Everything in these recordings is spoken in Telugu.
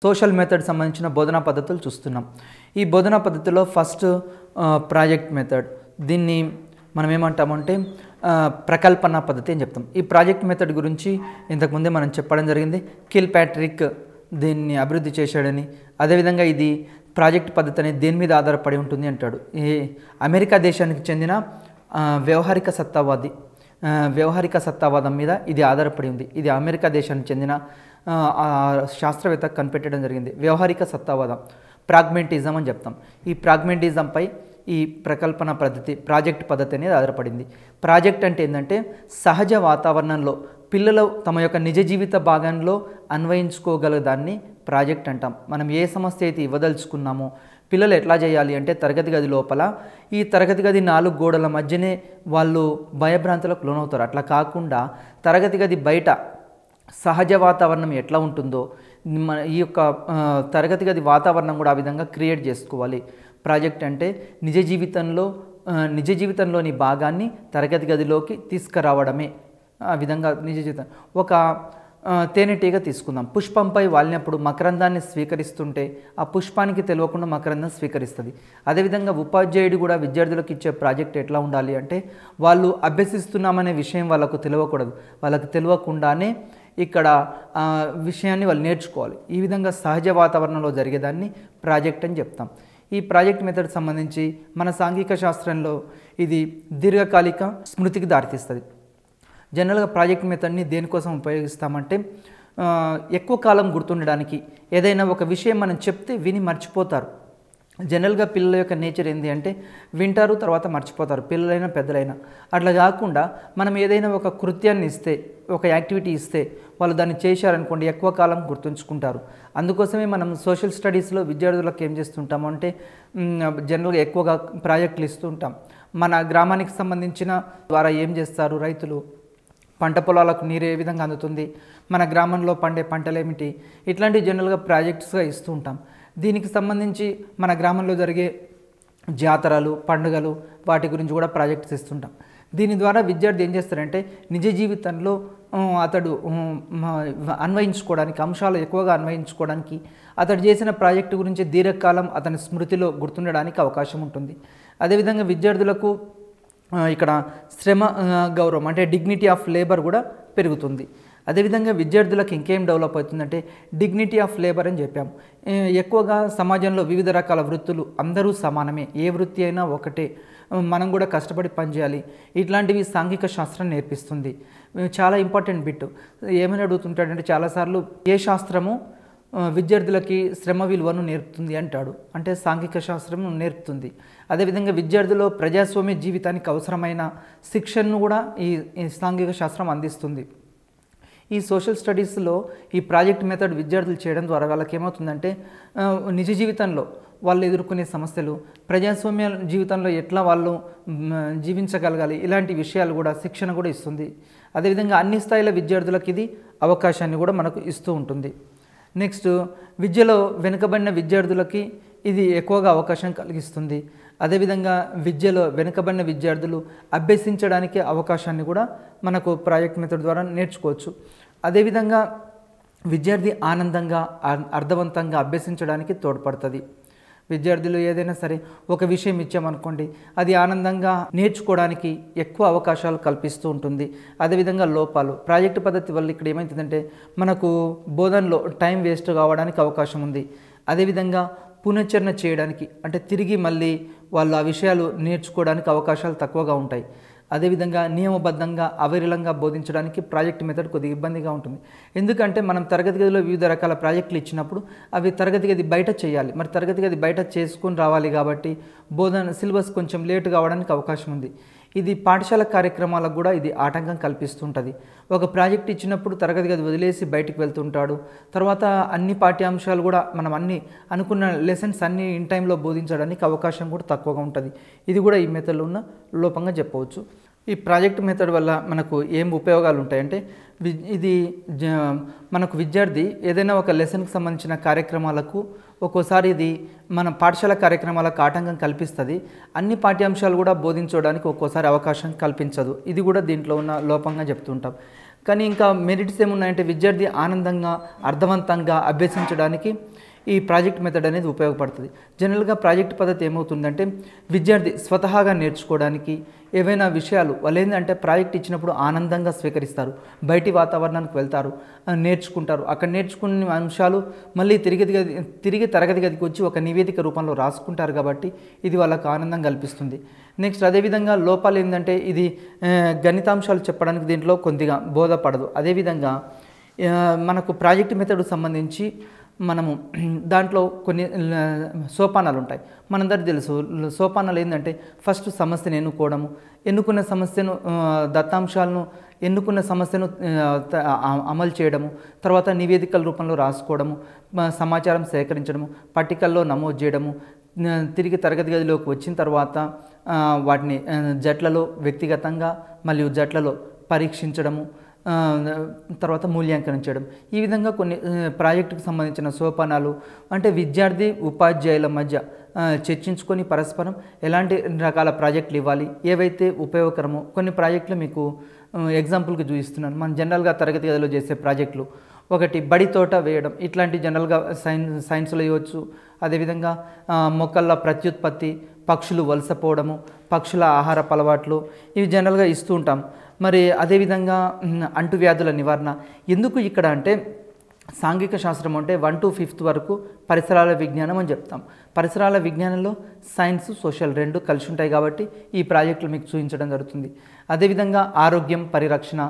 సోషల్ మెథడ్ సంబంధించిన బోధనా పద్ధతులు చూస్తున్నాం. ఈ బోధనా పద్ధతిలో ఫస్ట్ ప్రాజెక్ట్ మెథడ్, దీన్ని మనం ఏమంటామంటే ప్రకల్పన పద్ధతి అని చెప్తాం. ఈ ప్రాజెక్ట్ మెథడ్ గురించి ఇంతకుముందే మనం చెప్పడం జరిగింది. కిల్ ప్యాట్రిక్ దీన్ని అభివృద్ధి చేశాడని, అదేవిధంగా ఇది ప్రాజెక్ట్ పద్ధతి అనేది దేని మీద ఆధారపడి ఉంటుంది అంటాడు. ఈ అమెరికా దేశానికి చెందిన వ్యవహారిక సత్తావాదం మీద ఇది ఆధారపడి ఉంది. ఇది అమెరికా దేశానికి చెందిన శాస్త్రవేత్త కనిపెట్టడం జరిగింది. వ్యవహారిక సత్తావాదం, ప్రాగ్మెటిజం అని చెప్తాం. ఈ ప్రాగ్మెటిజంపై ఈ ప్రకల్పన పద్ధతి, ప్రాజెక్ట్ పద్ధతి అనేది ఆధారపడింది. ప్రాజెక్ట్ అంటే ఏంటంటే సహజ వాతావరణంలో పిల్లలు తమ యొక్క నిజ జీవిత భాగంలో అన్వయించుకోగలదాన్ని ప్రాజెక్ట్ అంటాం. మనం ఏ సమస్య అయితే ఇవ్వదలుచుకున్నామో పిల్లలు ఎట్లా చేయాలి అంటే తరగతి గది లోపల, ఈ తరగతి గది 4 గోడల మధ్యనే వాళ్ళు భయభ్రాంతులకు లోనవుతారు. అట్లా కాకుండా తరగతి గది బయట సహజ వాతావరణం ఎట్లా ఉంటుందో ఈ యొక్క తరగతి గది వాతావరణం కూడా ఆ విధంగా క్రియేట్ చేసుకోవాలి. ప్రాజెక్ట్ అంటే నిజ జీవితంలోని భాగాన్ని తరగతి గదిలోకి తీసుకురావడమే. ఆ విధంగా నిజ జీవితం, ఒక తేనెటీగ తీసుకుందాం. పుష్పంపై వాలినప్పుడు మకరందాన్ని స్వీకరిస్తుంటే ఆ పుష్పానికి తెలియకుండా మకరందం స్వీకరిస్తుంది. అదేవిధంగా ఉపాధ్యాయుడు కూడా విద్యార్థులకు ఇచ్చే ప్రాజెక్ట్ ఎట్లా ఉండాలి అంటే వాళ్ళు అభ్యసిస్తున్నామనే విషయం వాళ్ళకు తెలియకూడదు. వాళ్ళకు తెలియకుండానే ఇక్కడ విషయాన్ని వాళ్ళు నేర్చుకోవాలి. ఈ విధంగా సహజ వాతావరణంలో జరిగేదాన్ని ప్రాజెక్ట్ అని చెప్తాం. ఈ ప్రాజెక్ట్ మెథడ్ సంబంధించి మన సాంఘిక శాస్త్రంలో ఇది దీర్ఘకాలిక స్మృతికి దారితీస్తుంది. జనరల్గా ప్రాజెక్ట్ మెథడ్ని దేనికోసం ఉపయోగిస్తామంటే ఎక్కువ కాలం గుర్తుండడానికి. ఏదైనా ఒక విషయం మనం చెప్తే విని మర్చిపోతారు. జనరల్గా పిల్లల యొక్క నేచర్ ఏంటి అంటే వింటారు, తర్వాత మర్చిపోతారు, పిల్లలైనా పెద్దలైనా. అట్లా కాకుండా మనం ఏదైనా ఒక కృత్యాన్ని ఇస్తే, ఒక యాక్టివిటీ ఇస్తే వాళ్ళు దాన్ని చేశారనుకోండి ఎక్కువ కాలం గుర్తుంచుకుంటారు. అందుకోసమే మనం సోషల్ స్టడీస్లో విద్యార్థులకు ఏం చేస్తుంటాము అంటే జనరల్గా ఎక్కువగా ప్రాజెక్టులు ఇస్తూ ఉంటాం. మన గ్రామానికి సంబంధించిన ద్వారా ఏం చేస్తారు రైతులు, పంట పొలాలకు నీరు ఏ విధంగా అందుతుంది, మన గ్రామంలో పండే పంటలు ఏమిటి, ఇట్లాంటి జనరల్గా ప్రాజెక్ట్స్గా ఇస్తూ ఉంటాం. దీనికి సంబంధించి మన గ్రామంలో జరిగే జాతరలు, పండుగలు, వాటి గురించి కూడా ప్రాజెక్ట్స్ ఇస్తుంటాం. దీని ద్వారా విద్యార్థి ఏం చేస్తారంటే నిజ జీవితంలో అతడు అన్వయించుకోవడానికి, అంశాలు ఎక్కువగా అన్వయించుకోవడానికి, అతడు చేసిన ప్రాజెక్టు గురించి దీర్ఘకాలం అతని స్మృతిలో గుర్తుండడానికి అవకాశం ఉంటుంది. అదేవిధంగా విద్యార్థులకు ఇక్కడ శ్రమ గౌరవం అంటే డిగ్నిటీ ఆఫ్ లేబర్ కూడా పెరుగుతుంది. అదేవిధంగా విద్యార్థులకు ఇంకేం డెవలప్ అవుతుందంటే డిగ్నిటీ ఆఫ్ లేబర్ అని చెప్పాము. ఎక్కువగా సమాజంలో వివిధ రకాల వృత్తులు, అందరూ సమానమే, ఏ వృత్తి అయినా ఒకటే, మనం కూడా కష్టపడి పనిచేయాలి, ఇట్లాంటివి సాంఘిక శాస్త్రం నేర్పిస్తుంది. చాలా ఇంపార్టెంట్ బిట్. ఏమని అడుగుతుంటాడంటే చాలాసార్లు ఏ శాస్త్రము విద్యార్థులకి శ్రమ విలువను నేర్పుతుంది అంటాడు. అంటే సాంఘిక శాస్త్రం నేర్పుతుంది. అదేవిధంగా విద్యార్థుల్లో ప్రజాస్వామ్య జీవితానికి అవసరమైన శిక్షణను కూడా ఈ సాంఘిక శాస్త్రం అందిస్తుంది. ఈ సోషల్ స్టడీస్లో ఈ ప్రాజెక్ట్ మెథడ్ విద్యార్థులు చేయడం ద్వారా వాళ్ళకి ఏమవుతుందంటే నిజ జీవితంలో వాళ్ళు ఎదుర్కొనే సమస్యలు, ప్రజాస్వామ్య జీవితంలో ఎట్లా వాళ్ళు జీవించగలగాలి, ఇలాంటి విషయాలు కూడా శిక్షణ కూడా ఇస్తుంది. అదేవిధంగా అన్ని స్థాయిల విద్యార్థులకు ఇది అవకాశాన్ని కూడా మనకు ఇస్తూ ఉంటుంది. నెక్స్ట్, విద్యలో వెనుకబడిన విద్యార్థులకి ఇది ఎక్కువగా అవకాశం కలిగిస్తుంది. అదేవిధంగా విద్యలో వెనుకబడిన విద్యార్థులు అభ్యసించడానికి అవకాశాన్ని కూడా మనకు ప్రాజెక్ట్ మెథడ్ ద్వారా నేర్చుకోవచ్చు. అదేవిధంగా విద్యార్థి ఆనందంగా, అర్థవంతంగా అభ్యసించడానికి తోడ్పడుతుంది. విద్యార్థులు ఏదైనా సరే ఒక విషయం ఇచ్చామనుకోండి, అది ఆనందంగా నేర్చుకోవడానికి ఎక్కువ అవకాశాలు కల్పిస్తూ ఉంటుంది. అదేవిధంగా లోపాలు, ప్రాజెక్టు పద్ధతి వల్ల ఇక్కడ ఏమవుతుందంటే మనకు బోధనలో టైం వేస్ట్ కావడానికి అవకాశం ఉంది. అదేవిధంగా పునశ్చరణ చేయడానికి, అంటే తిరిగి మళ్ళీ వాళ్ళు ఆ విషయాలు నేర్చుకోవడానికి అవకాశాలు తక్కువగా ఉంటాయి. అదేవిధంగా నియమబద్ధంగా అవిరళంగా బోధించడానికి ప్రాజెక్ట్ మెథడ్ కొద్దిగా ఇబ్బందిగా ఉంటుంది. ఎందుకంటే మనం తరగతి గదిలో వివిధ రకాల ప్రాజెక్టులు ఇచ్చినప్పుడు అవి తరగతి గది బయట చేయాలి. మరి తరగతి గది బయట చేసుకొని రావాలి కాబట్టి బోధన సిలబస్ కొంచెం లేట్ కావడానికి అవకాశం ఉంది. ఇది పాఠశాల కార్యక్రమాలకు కూడా ఇది ఆటంకం కల్పిస్తుంటుంది. ఒక ప్రాజెక్ట్ ఇచ్చినప్పుడు తరగతి గది వదిలేసి బయటికి వెళ్తుంటాడు. తర్వాత అన్ని పాఠ్యాంశాలు కూడా మనం అన్ని అనుకున్న లెసన్స్ అన్ని ఇన్ టైంలో బోధించడానికి అవకాశం కూడా తక్కువగా ఉంటుంది. ఇది కూడా ఈ మెథడ్లో ఉన్న లోపంగా చెప్పవచ్చు. ఈ ప్రాజెక్ట్ మెథడ్ వల్ల మనకు ఏం ఉపయోగాలు ఉంటాయంటే ఇది మనకు విద్యార్థి ఏదైనా ఒక లెసన్కి సంబంధించిన కార్యక్రమాలకు ఒక్కోసారి ఇది మన పాఠశాల కార్యక్రమాలకు ఆటంకం కల్పిస్తుంది. అన్ని పాఠ్యాంశాలు కూడా బోధించడానికి ఒక్కోసారి అవకాశం కల్పించదు. ఇది కూడా దీంట్లో ఉన్న లోపంగా చెప్తుంటాం. కానీ ఇంకా మెరిట్స్ ఏమున్నాయంటే విద్యార్థి ఆనందంగా అర్థవంతంగా అభ్యసించడానికి ఈ ప్రాజెక్ట్ మెథడ్ అనేది ఉపయోగపడుతుంది. జనరల్గా ప్రాజెక్ట్ పద్ధతి ఏమవుతుందంటే విద్యార్థి స్వతహాగా నేర్చుకోవడానికి ఏవైనా విషయాలు వాళ్ళు ఏంటంటే ప్రాజెక్ట్ ఇచ్చినప్పుడు ఆనందంగా స్వీకరిస్తారు, బయటి వాతావరణానికి వెళ్తారు, నేర్చుకుంటారు. అక్కడ నేర్చుకున్న అంశాలు మళ్ళీ తిరిగి తరగతి గదికి వచ్చి ఒక నివేదిక రూపంలో రాసుకుంటారు కాబట్టి ఇది వాళ్ళకు ఆనందం కల్పిస్తుంది. నెక్స్ట్ అదేవిధంగా లోపాలు ఏంటంటే ఇది గణితాంశాలు చెప్పడానికి దీంట్లో కొద్దిగా బోధపడదు. అదేవిధంగా మనకు ప్రాజెక్ట్ మెథడ్కు సంబంధించి మనము దాంట్లో కొన్ని సోపానాలు ఉంటాయి. మనందరికీ తెలుసు సోపానాలు ఏంటంటే ఫస్ట్ సమస్యను ఎన్నుకున్న సమస్యను దత్తాంశాలను ఎన్నుకున్న సమస్యను అమలు చేయడము, తర్వాత నివేదికల రూపంలో రాసుకోవడము, సమాచారం సేకరించడము, పట్టికల్లో నమోదు చేయడము, తిరిగి తరగతి గదిలోకి వచ్చిన తర్వాత వాటిని జట్లలో వ్యక్తిగతంగా మరియు జట్లలో పరీక్షించడము, తర్వాత మూల్యాంకనం చేయడం. ఈ విధంగా కొన్ని ప్రాజెక్టుకు సంబంధించిన సోపానాలు అంటే విద్యార్థి ఉపాధ్యాయుల మధ్య చర్చించుకొని పరస్పరం ఎలాంటి రకాల ప్రాజెక్టులు ఇవ్వాలి, ఏవైతే ఉపయోగకరమో కొన్ని ప్రాజెక్టులు మీకు ఎగ్జాంపుల్కి చూపిస్తున్నాను. మనం జనరల్గా తరగతి గదిలో చేసే ప్రాజెక్టులు ఒకటి బడి తోట వేయడం, ఇట్లాంటి జనరల్గా సైన్స్లో ఇవ్వచ్చు. అదేవిధంగా మొక్కల ప్రత్యుత్పత్తి, పక్షులు వలసపోవడము, పక్షుల ఆహారపు అలవాట్లు, ఇవి జనరల్గా ఇస్తూ ఉంటాం. మరి అదేవిధంగా అంటువ్యాధుల నివారణ. ఎందుకు ఇక్కడ అంటే సాంఘిక శాస్త్రం అంటే 1 to 5th వరకు పరిసరాల విజ్ఞానం అని చెప్తాం. పరిసరాల విజ్ఞానంలో సైన్స్ సోషల్ రెండు కలిసి ఉంటాయి కాబట్టి ఈ ప్రాజెక్టులు మీకు చూపించడం జరుగుతుంది. అదేవిధంగా ఆరోగ్యం పరిరక్షణ,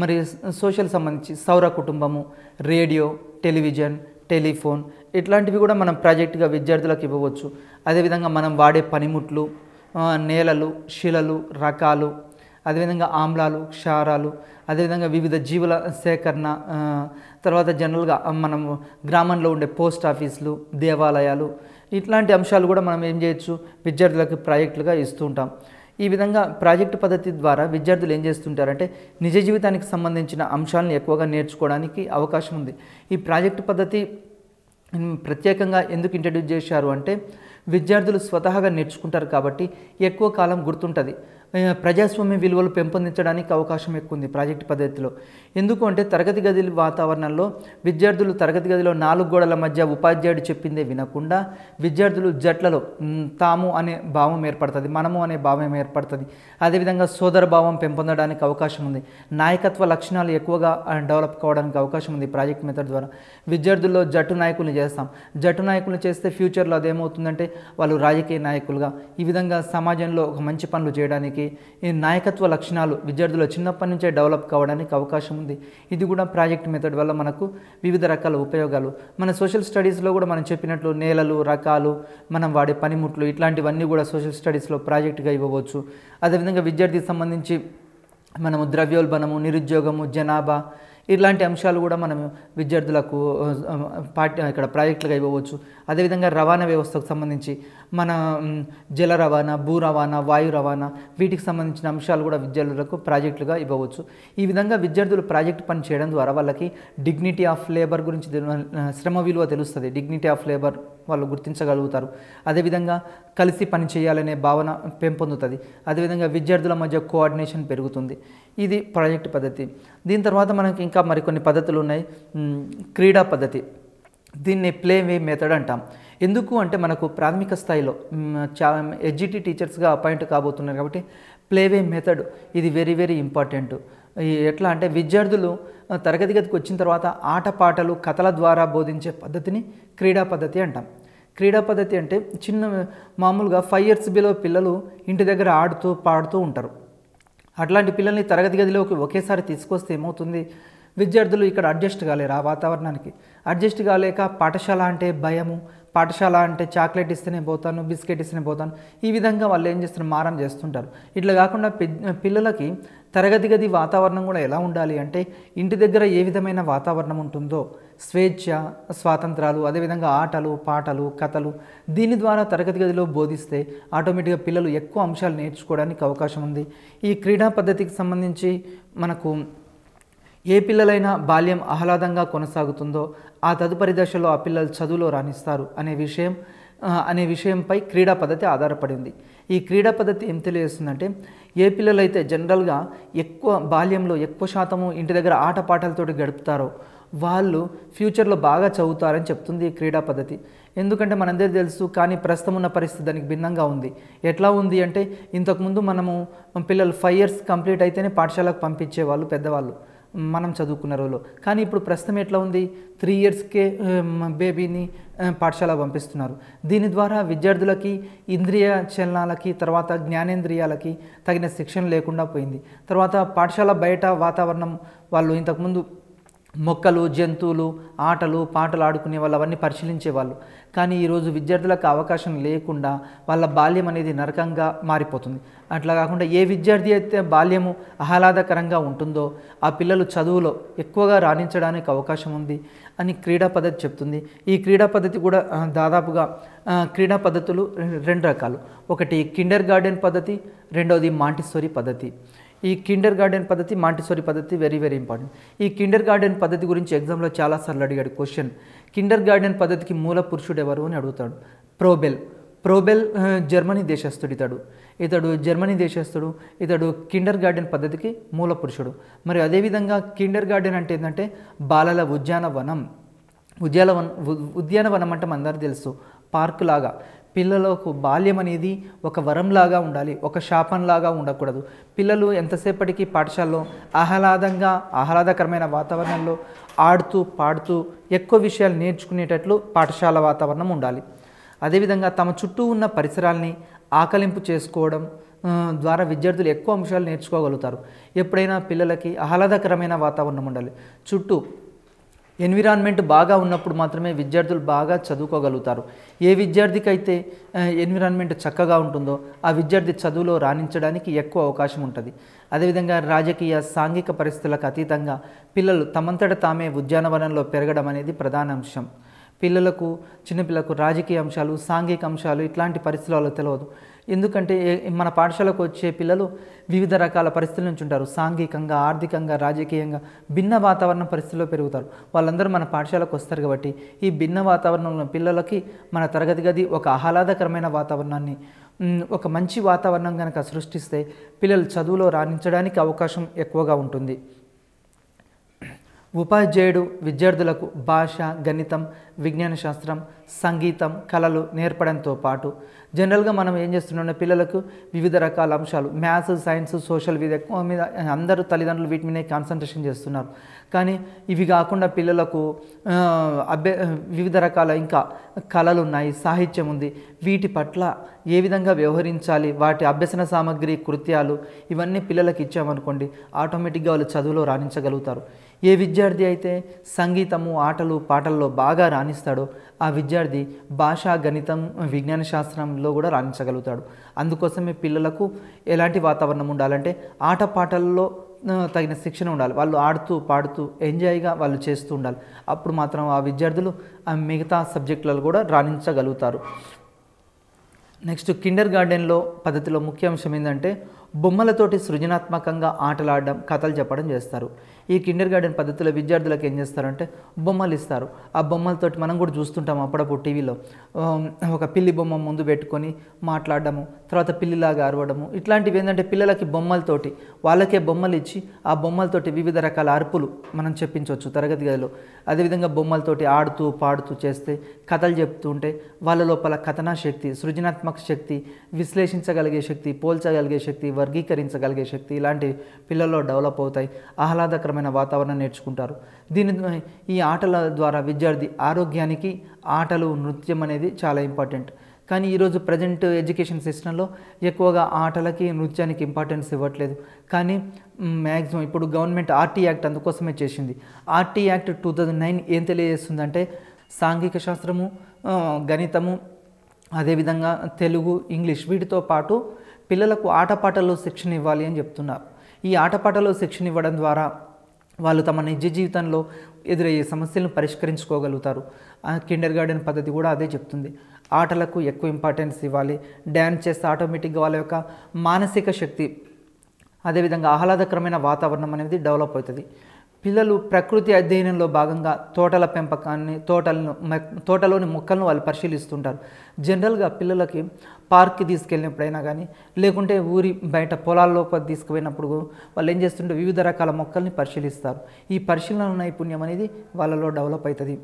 మరి సోషల్ సంబంధించి సౌర కుటుంబము, రేడియో, టెలివిజన్, టెలిఫోన్ ఇట్లాంటివి కూడా మనం ప్రాజెక్టుగా విద్యార్థులకు ఇవ్వవచ్చు. అదేవిధంగా మనం వాడే పనిముట్లు, నేలలు, శిలలు, రకాలు, అదేవిధంగా ఆమ్లాలు, క్షారాలు, అదేవిధంగా వివిధ జీవుల సేకరణ, తర్వాత జనరల్గా మనం గ్రామంలో ఉండే పోస్ట్ ఆఫీసులు, దేవాలయాలు, ఇట్లాంటి అంశాలు కూడా మనం ఏం చేయొచ్చు విద్యార్థులకు ప్రాజెక్టులుగా ఇస్తూ ఉంటాం. ఈ విధంగా ప్రాజెక్టు పద్ధతి ద్వారా విద్యార్థులు ఏం చేస్తుంటారంటే నిజ జీవితానికి సంబంధించిన అంశాలను ఎక్కువగా నేర్చుకోవడానికి అవకాశం ఉంది. ఈ ప్రాజెక్టు పద్ధతి ప్రత్యేకంగా ఎందుకు ఇంట్రడ్యూస్ చేశారు అంటే విద్యార్థులు స్వతహాగా నేర్చుకుంటారు కాబట్టి ఎక్కువ కాలం గుర్తుంటుంది. ప్రజాస్వామ్య విలువలు పెంపొందించడానికి అవకాశం ఎక్కువ ఉంది ప్రాజెక్ట్ పద్ధతిలో. ఎందుకు అంటే తరగతి గది వాతావరణంలో విద్యార్థులు తరగతి గదిలో 4 గోడల మధ్య ఉపాధ్యాయుడు చెప్పిందే వినకుండా విద్యార్థులు జట్లలో తాము అనే భావం ఏర్పడుతుంది, మనము అనే భావం ఏర్పడుతుంది. అదేవిధంగా సోదర భావం పెంపొందడానికి అవకాశం ఉంది. నాయకత్వ లక్షణాలు ఎక్కువగా డెవలప్ కావడానికి అవకాశం ఉంది ప్రాజెక్ట్ మెథడ్ ద్వారా. విద్యార్థుల్లో జట్టు నాయకులను చేస్తాం. జట్టు నాయకులను చేస్తే ఫ్యూచర్లో అదేమవుతుందంటే వాళ్ళు రాజకీయ నాయకులుగా ఈ విధంగా సమాజంలో ఒక మంచి పనులు చేయడానికి ఈ నాయకత్వ లక్షణాలు విద్యార్థులు చిన్నప్పటి నుంచే డెవలప్ కావడానికి అవకాశం ఉంది. ఇది కూడా ప్రాజెక్ట్ మెథడ్ వల్ల మనకు వివిధ రకాల ఉపయోగాలు. మన సోషల్ స్టడీస్లో కూడా మనం చెప్పినట్లు నేలలు, రకాలు, మనం వాడే పనిముట్లు ఇట్లాంటివన్నీ కూడా సోషల్ స్టడీస్లో ప్రాజెక్టుగా ఇవ్వవచ్చు. అదేవిధంగా విద్యార్థికి సంబంధించి మనము ద్రవ్యోల్బణము, నిరుద్యోగము, జనాభా ఇలాంటి అంశాలు కూడా మనం విద్యార్థులకు ఇక్కడ ప్రాజెక్టులుగా ఇవ్వవచ్చు. అదేవిధంగా రవాణా వ్యవస్థకు సంబంధించి మన జల రవాణా, భూ రవాణా, వాయు రవాణా వీటికి సంబంధించిన అంశాలు కూడా విద్యార్థులకు ప్రాజెక్టులుగా ఇవ్వవచ్చు. ఈ విధంగా విద్యార్థులు ప్రాజెక్ట్ పని చేయడం ద్వారా వాళ్ళకి డిగ్నిటీ ఆఫ్ లేబర్ గురించి శ్రమ విలువ తెలుస్తుంది. డిగ్నిటీ ఆఫ్ లేబర్ వాళ్ళు గుర్తించగలుగుతారు. అదేవిధంగా కలిసి పని చేయాలనే భావన పెంపొందుతుంది. అదేవిధంగా విద్యార్థుల మధ్య కోఆర్డినేషన్ పెరుగుతుంది. ఇది ప్రాజెక్ట్ పద్ధతి. దీని తర్వాత మనకి ఇంకా మరికొన్ని పద్ధతులు ఉన్నాయి. క్రీడా పద్ధతి, దీన్ని ప్లే వే మెథడ్ అంటాం. ఎందుకు అంటే మనకు ప్రాథమిక స్థాయిలో చాలా ఎడ్జిటి టీచర్స్గా అపాయింట్ కాబోతున్నారు కాబట్టి ప్లే వే మెథడ్ ఇది వెరీ వెరీ ఇంపార్టెంట్. ఎట్లా అంటే విద్యార్థులు తరగతి గదికి వచ్చిన తర్వాత ఆటపాటలు, కథల ద్వారా బోధించే పద్ధతిని క్రీడా పద్ధతి అంటాం. క్రీడా పద్ధతి అంటే మామూలుగా 5 years బిలో పిల్లలు ఇంటి దగ్గర ఆడుతూ పాడుతూ ఉంటారు. అట్లాంటి పిల్లల్ని తరగతి గదిలోకి ఒకేసారి తీసుకొస్తే ఏమవుతుంది, విద్యార్థులు ఇక్కడ అడ్జస్ట్ కాలేరు, ఆ వాతావరణానికి అడ్జస్ట్ కాలేక పాఠశాల అంటే భయము, పాఠశాల అంటే చాక్లెట్ ఇస్తేనే పోతాను, బిస్కెట్ ఇస్తేనే పోతాను, ఈ విధంగా వాళ్ళు ఏం చేస్తున్నారు, మారం చేస్తుంటారు. ఇట్లా కాకుండా పిల్లలకి తరగతి గది వాతావరణం కూడా ఎలా ఉండాలి అంటే ఇంటి దగ్గర ఏ విధమైన వాతావరణం ఉంటుందో స్వేచ్ఛ, స్వాతంత్రాలు, అదేవిధంగా ఆటలు, పాటలు, కథలు దీని ద్వారా తరగతి గదిలో బోధిస్తే ఆటోమేటిక్గా పిల్లలు ఎక్కువ అంశాలు నేర్చుకోవడానికి అవకాశం ఉంది. ఈ క్రీడా పద్ధతికి సంబంధించి మనకు ఏ పిల్లలైనా బాల్యం ఆహ్లాదంగా కొనసాగుతుందో ఆ తదుపరి దశలో ఆ పిల్లలు చదువులో రాణిస్తారు అనే విషయం అనే విషయంపై క్రీడా పద్ధతి ఆధారపడింది. ఈ క్రీడా పద్ధతి ఏం తెలియజేస్తుందంటే ఏ పిల్లలైతే జనరల్గా ఎక్కువ బాల్యంలో ఎక్కువ శాతము ఇంటి దగ్గర ఆటపాటలతోటి గడుపుతారో వాళ్ళు ఫ్యూచర్లో బాగా చదువుతారని చెప్తుంది ఈ క్రీడా పద్ధతి. ఎందుకంటే మనందరికీ తెలుసు, కానీ ప్రస్తుతం ఉన్న పరిస్థితి దానికి భిన్నంగా ఉంది. ఎట్లా ఉంది అంటే ఇంతకుముందు మనము పిల్లలు 5 years కంప్లీట్ అయితేనే పాఠశాలకు పంపించేవాళ్ళు పెద్దవాళ్ళు మనం చదువుకున్న రోజులో. కానీ ఇప్పుడు ప్రస్తుతం ఎట్లా ఉంది, 3 yearsకే బేబీని పాఠశాలకు పంపిస్తున్నారు. దీని ద్వారా విద్యార్థులకి ఇంద్రియ చలనాలకి తర్వాత జ్ఞానేంద్రియాలకి తగిన శిక్షణ లేకుండా పోయింది. తర్వాత పాఠశాల బయట వాతావరణం వాళ్ళు ఇంతకుముందు మొక్కలు, జంతువులు, ఆటలు, పాటలు ఆడుకునే వాళ్ళు అవన్నీ పరిశీలించేవాళ్ళు. కానీ ఈరోజు విద్యార్థులకు అవకాశం లేకుండా వాళ్ళ బాల్యం అనేది నరకంగా మారిపోతుంది. అట్లా కాకుండా ఏ విద్యార్థి అయితే బాల్యము ఆహ్లాదకరంగా ఉంటుందో ఆ పిల్లలు చదువులో ఎక్కువగా రాణించడానికి అవకాశం ఉంది అని క్రీడా పద్ధతి చెప్తుంది. ఈ క్రీడా పద్ధతి కూడా దాదాపుగా క్రీడా పద్ధతులు 2 రకాలు. ఒకటి కిండర్ గార్డెన్ పద్ధతి, రెండవది మాంటిసోరీ పద్ధతి. ఈ కిండర్ గార్డెన్ పద్ధతి, మాంటిసోరీ పద్ధతి వెరీ ఇంపార్టెంట్. ఈ కిండర్ గార్డెన్ పద్ధతి గురించి ఎగ్జామ్లో చాలాసార్లు అడిగాడు క్వశ్చన్. కిండర్ గార్డెన్ పద్ధతికి మూల పురుషుడు ఎవరు అని అడుగుతాడు. ప్రోబెల్ జర్మనీ దేశస్థుడు. ఇతడు జర్మనీ దేశస్థుడు. ఇతడు కిండర్ గార్డెన్ పద్ధతికి మూల పురుషుడు. మరి అదేవిధంగా కిండర్ గార్డెన్ అంటే ఏంటంటే బాలల ఉద్యానవనం. ఉద్యానవనం అంటే మనందరికీ తెలుసు, పార్కు లాగా. పిల్లలకు బాల్యం అనేది ఒక వరంలాగా ఉండాలి, ఒక శాపంలాగా ఉండకూడదు. పిల్లలు ఎంతసేపటికి పాఠశాలలో ఆహ్లాదకరమైన వాతావరణంలో ఆడుతూ పాడుతూ ఎక్కువ విషయాలు నేర్చుకునేటట్లు పాఠశాల వాతావరణం ఉండాలి. అదేవిధంగా తమ చుట్టూ ఉన్న పరిసరాల్ని ఆకలింపు చేసుకోవడం ద్వారా విద్యార్థులు ఎక్కువ అంశాలు నేర్చుకోగలుగుతారు. ఎప్పుడైనా పిల్లలకి ఆహ్లాదకరమైన వాతావరణం ఉండాలి. చుట్టూ ఎన్విరాన్మెంట్ బాగా ఉన్నప్పుడు మాత్రమే విద్యార్థులు బాగా చదువుకోగలుగుతారు. ఏ విద్యార్థికి అయితే ఎన్విరాన్మెంట్ చక్కగా ఉంటుందో ఆ విద్యార్థి చదువులో రాణించడానికి ఎక్కువ అవకాశం ఉంటుంది. అదేవిధంగా రాజకీయ సాంఘిక పరిస్థితులకు అతీతంగా పిల్లలు తమంతట తామే ఉద్యానవనంలో పెరగడం అనేది ప్రధాన అంశం. చిన్నపిల్లలకు రాజకీయ అంశాలు, సాంఘిక అంశాలు ఇట్లాంటి పరిస్థితులలో తెలియదు. ఎందుకంటే మన పాఠశాలకు వచ్చే పిల్లలు వివిధ రకాల పరిస్థితుల నుంచి ఉంటారు. సాంఘికంగా, ఆర్థికంగా, రాజకీయంగా భిన్న వాతావరణ పరిస్థితుల్లో పెరుగుతారు. వాళ్ళందరూ మన పాఠశాలకు వస్తారు కాబట్టి ఈ భిన్న వాతావరణంలో పిల్లలకి మన తరగతి గది ఒక ఆహ్లాదకరమైన వాతావరణాన్ని, ఒక మంచి వాతావరణం కనుక సృష్టిస్తే పిల్లలు చదువులో రాణించడానికి అవకాశం ఎక్కువగా ఉంటుంది. ఉపాధ్యాయుడు విద్యార్థులకు భాష, గణితం, విజ్ఞాన శాస్త్రం, సంగీతం, కళలు నేర్పడంతో పాటు జనరల్గా మనం ఏం చేస్తున్నాం, పిల్లలకు వివిధ రకాల అంశాలు మ్యాథ్స్, సైన్స్, సోషల్ ఎక్కువ మీద అందరూ తల్లిదండ్రులు వీటి మీద కాన్సన్ట్రేషన్ చేస్తున్నారు. కానీ ఇవి కాకుండా పిల్లలకు వివిధ రకాల ఇంకా కళలు ఉన్నాయి, సాహిత్యం ఉంది. వీటి పట్ల ఏ విధంగా వ్యవహరించాలి, వాటి అభ్యసన సామగ్రి, కృత్యాలు ఇవన్నీ పిల్లలకు ఇచ్చామనుకోండి ఆటోమేటిక్గా వాళ్ళు చదువులో రాణించగలుగుతారు. ఏ విద్యార్థి అయితే సంగీతము, ఆటలు, పాటల్లో బాగా రాణిస్తాడో ఆ విద్యార్థి భాష, గణితం, విజ్ఞాన శాస్త్రంలో కూడా రాణించగలుగుతాడు. అందుకోసమే పిల్లలకు ఎలాంటి వాతావరణం ఉండాలంటే ఆటపాటల్లో తగిన శిక్షణ ఉండాలి. వాళ్ళు ఆడుతూ పాడుతూ ఎంజాయ్గా వాళ్ళు చేస్తూ ఉండాలి. అప్పుడు మాత్రం ఆ విద్యార్థులు ఆ మిగతా సబ్జెక్టులలో కూడా రాణించగలుగుతారు. నెక్స్ట్ కిండర్ గార్డెన్లో పద్ధతిలో ముఖ్య అంశం ఏంటంటే బొమ్మలతోటి సృజనాత్మకంగా ఆటలాడడం, కథలు చెప్పడం చేస్తారు. ఈ కిండర్ గార్డెన్ పద్ధతిలో విద్యార్థులకు ఏం చేస్తారంటే బొమ్మలు ఇస్తారు. ఆ బొమ్మలతోటి మనం కూడా చూస్తుంటాం అప్పుడప్పుడు టీవీలో, ఒక పిల్లి బొమ్మ ముందు పెట్టుకొని మాట్లాడడము, తర్వాత పిల్లిలాగా అరవడము, ఇట్లాంటివి ఏంటంటే పిల్లలకి బొమ్మలతోటి వాళ్ళకే బొమ్మలు ఇచ్చి ఆ బొమ్మలతోటి వివిధ రకాల అరుపులు మనం చెప్పించవచ్చు తరగతి గదిలో. అదేవిధంగా బొమ్మలతోటి ఆడుతూ పాడుతూ చేస్తే, కథలు చెప్తూ ఉంటే వాళ్ళ లోపల కథనా శక్తి, సృజనాత్మక శక్తి, విశ్లేషించగలిగే శక్తి, పోల్చగలిగే శక్తి, వర్గీకరించగలిగే శక్తి ఇలాంటి పిల్లల్లో డెవలప్ అవుతాయి. ఆహ్లాదకరమైన వాతావరణం నేర్చుకుంటారు. ఈ ఆటల ద్వారా విద్యార్థి ఆరోగ్యానికి ఆటలు, నృత్యం అనేది చాలా ఇంపార్టెంట్. కానీ ఈరోజు ప్రజెంట్ ఎడ్యుకేషన్ సిస్టంలో ఎక్కువగా ఆటలకి, నృత్యానికి ఇంపార్టెన్స్ ఇవ్వట్లేదు. కానీ మ్యాక్సిమం ఇప్పుడు గవర్నమెంట్ ఆర్టీ యాక్ట్ అందుకోసమే చేసింది. ఆర్టీ యాక్ట్ 2009 ఏం తెలియజేస్తుందంటే సాంఘిక శాస్త్రము, గణితము, అదేవిధంగా తెలుగు, ఇంగ్లీష్ వీటితో పాటు పిల్లలకు ఆటపాటల్లో శిక్షణ ఇవ్వాలి అని చెప్తున్నారు. ఈ ఆటపాటల్లో శిక్షణ ఇవ్వడం ద్వారా వాళ్ళు తమ నిజ జీవితంలో ఎదురయ్యే సమస్యలను పరిష్కరించుకోగలుగుతారు. కిండర్ గార్డెన్ పద్ధతి కూడా అదే చెప్తుంది. ఆటలకు ఎక్కువ ఇంపార్టెన్స్ ఇవ్వాలి. డ్యాన్స్ చేస్తే ఆటోమేటిక్గా వాళ్ళ యొక్క మానసిక శక్తి, అదేవిధంగా ఆహ్లాదకరమైన వాతావరణం అనేది డెవలప్ అవుతుంది. పిల్లలు ప్రకృతి అధ్యయనంలో భాగంగా తోటల పెంపకాన్ని తోటలోని మొక్కలను వాళ్ళు పరిశీలిస్తుంటారు. జనరల్గా పిల్లలకి పార్క్కి తీసుకెళ్ళినప్పుడైనా కానీ లేకుంటే ఊరి బయట పొలాల్లోకి తీసుకుపోయినప్పుడు వాళ్ళు ఏం చేస్తుంటే వివిధ రకాల మొక్కల్ని పరిశీలిస్తారు. ఈ పరిశీలన నైపుణ్యం అనేది వాళ్ళలో డెవలప్ అవుతుంది.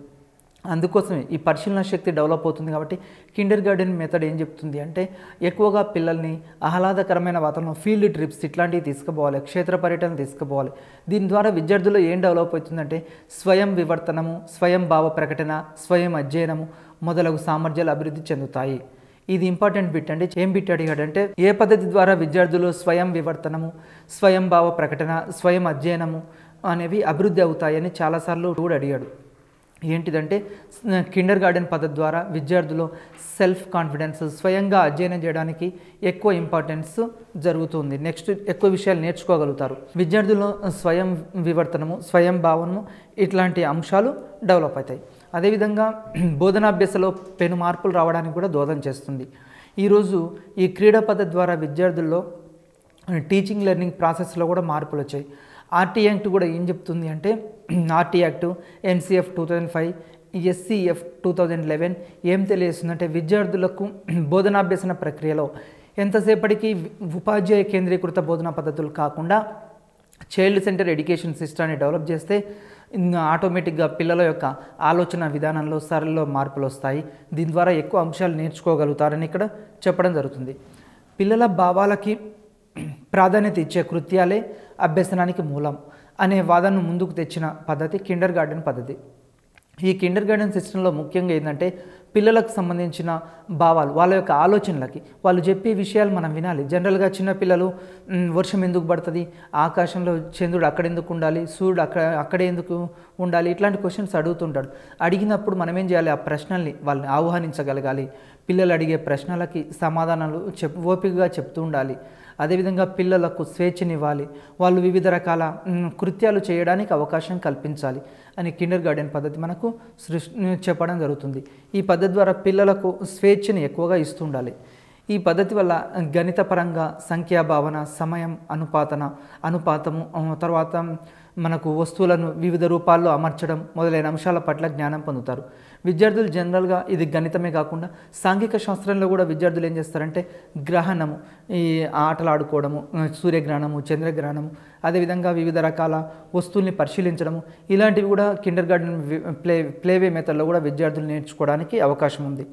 అందుకోసమే ఈ పరిశీలన శక్తి డెవలప్ అవుతుంది. కాబట్టి కిండర్ గార్డెన్ మెథడ్ ఏం చెప్తుంది అంటే ఎక్కువగా పిల్లల్ని ఆహ్లాదకరమైన వాతావరణం, ఫీల్డ్ ట్రిప్స్ ఇట్లాంటివి తీసుకుపోవాలి, క్షేత్ర పర్యటన తీసుకుపోవాలి. దీని ద్వారా విద్యార్థుల్లో ఏం డెవలప్ అవుతుందంటే స్వయం వివర్తనము, స్వయం భావ ప్రకటన, స్వయం అధ్యయనము మొదలగు సామర్థ్యాలు అభివృద్ధి చెందుతాయి. ఇది ఇంపార్టెంట్ బిట్ అండి. ఏం బిట్ అడిగాడంటే ఏ పద్ధతి ద్వారా విద్యార్థులు స్వయం వివర్తనము, స్వయం భావ ప్రకటన, స్వయం అధ్యయనము అనేవి అభివృద్ధి అవుతాయని చాలాసార్లు కూడా అడిగాడు. ఏంటిదంటే కిండర్ గార్డెన్ పద్ధతి ద్వారా విద్యార్థులు సెల్ఫ్ కాన్ఫిడెన్స్, స్వయంగా అధ్యయనం చేయడానికి ఎక్కువ ఇంపార్టెన్స్ జరుగుతుంది. నెక్స్ట్ ఎక్కువ విషయాలు నేర్చుకోగలుగుతారు. విద్యార్థుల్లో స్వయం వివర్తనము, స్వయం భావనము ఇట్లాంటి అంశాలు డెవలప్ అవుతాయి. అదేవిధంగా బోధనాభ్యాసంలో పెను మార్పులు రావడానికి కూడా దోహదం చేస్తుంది. ఈరోజు ఈ క్రీడా పద్ధతి ద్వారా విద్యార్థుల్లో టీచింగ్ లెర్నింగ్ ప్రాసెస్లో కూడా మార్పులు వచ్చాయి. ఆర్టీ యాక్ట్ కూడా ఏం చెప్తుంది అంటే ఆర్టీ యాక్ట్, ఎన్సిఎఫ్ 2005, ఎస్సిఎఫ్ 2011 ఏం తెలియజేస్తుందంటే విద్యార్థులకు బోధనాభ్యసన ప్రక్రియలో ఎంతసేపటికి ఉపాధ్యాయ కేంద్రీకృత బోధనా పద్ధతులు కాకుండా చైల్డ్ సెంటర్ ఎడ్యుకేషన్ సిస్టమ్ని డెవలప్ చేస్తే ఆటోమేటిక్గా పిల్లల యొక్క ఆలోచన విధానంలో సరళలో మార్పులు వస్తాయి. దీని ద్వారా ఎక్కువ అంశాలు నేర్చుకోగలుగుతారని ఇక్కడ చెప్పడం జరుగుతుంది. పిల్లల భావాలకి ప్రాధాన్యత ఇచ్చే కృత్యాలే అభ్యసనానికి మూలం అనే వాదనను ముందుకు తెచ్చిన పద్ధతి కిండర్ గార్డెన్ పద్ధతి. ఈ కిండర్ గార్డెన్ సిస్టంలో ముఖ్యంగా ఏంటంటే పిల్లలకు సంబంధించిన భావాలు, వాళ్ళ యొక్క ఆలోచనలకి వాళ్ళు చెప్పే విషయాలు మనం వినాలి. జనరల్గా చిన్నపిల్లలు వర్షం ఎందుకు పడుతుంది, ఆకాశంలో చంద్రుడు అక్కడ ఎందుకు ఉండాలి, సూర్యుడు అక్కడే ఎందుకు ఉండాలి, ఇట్లాంటి క్వశ్చన్స్ అడుగుతుంటాడు. అడిగినప్పుడు మనం ఏం చేయాలి, ఆ ప్రశ్నల్ని వాళ్ళని ఆహ్వానించగలగాలి. పిల్లలు అడిగే ప్రశ్నలకి సమాధానాలు ఓపికగా చెప్తూ ఉండాలి. అదేవిధంగా పిల్లలకు స్వేచ్ఛనివ్వాలి, వాళ్ళు వివిధ రకాల కృత్యాలు చేయడానికి అవకాశం కల్పించాలి అని కిండర్ గార్డెన్ పద్ధతి మనకు చెప్పడం జరుగుతుంది. ఈ పద్ధతి ద్వారా పిల్లలకు స్వేచ్ఛని ఎక్కువగా ఇస్తూ ఉండాలి. ఈ పద్ధతి వల్ల గణితపరంగా సంఖ్యాభావన, సమయం, అనుపాతము, తర్వాత మనకు వస్తువులను వివిధ రూపాల్లో అమర్చడం మొదలైన అంశాల పట్ల జ్ఞానం పొందుతారు. విద్యార్థులు జనరల్గా ఇది గణితమే కాకుండా సాంఘిక శాస్త్రంలో కూడా విద్యార్థులు ఏం చేస్తారంటే గ్రహణము, ఈ ఆటలు ఆడుకోవడము, సూర్యగ్రహణము, చంద్రగ్రహణము, అదేవిధంగా వివిధ రకాల వస్తువుల్ని పరిశీలించడము, ఇలాంటివి కూడా కిండర్ గార్డెన్ ప్లేవే మెథడ్లో కూడా విద్యార్థులు నేర్చుకోవడానికి అవకాశం ఉంది.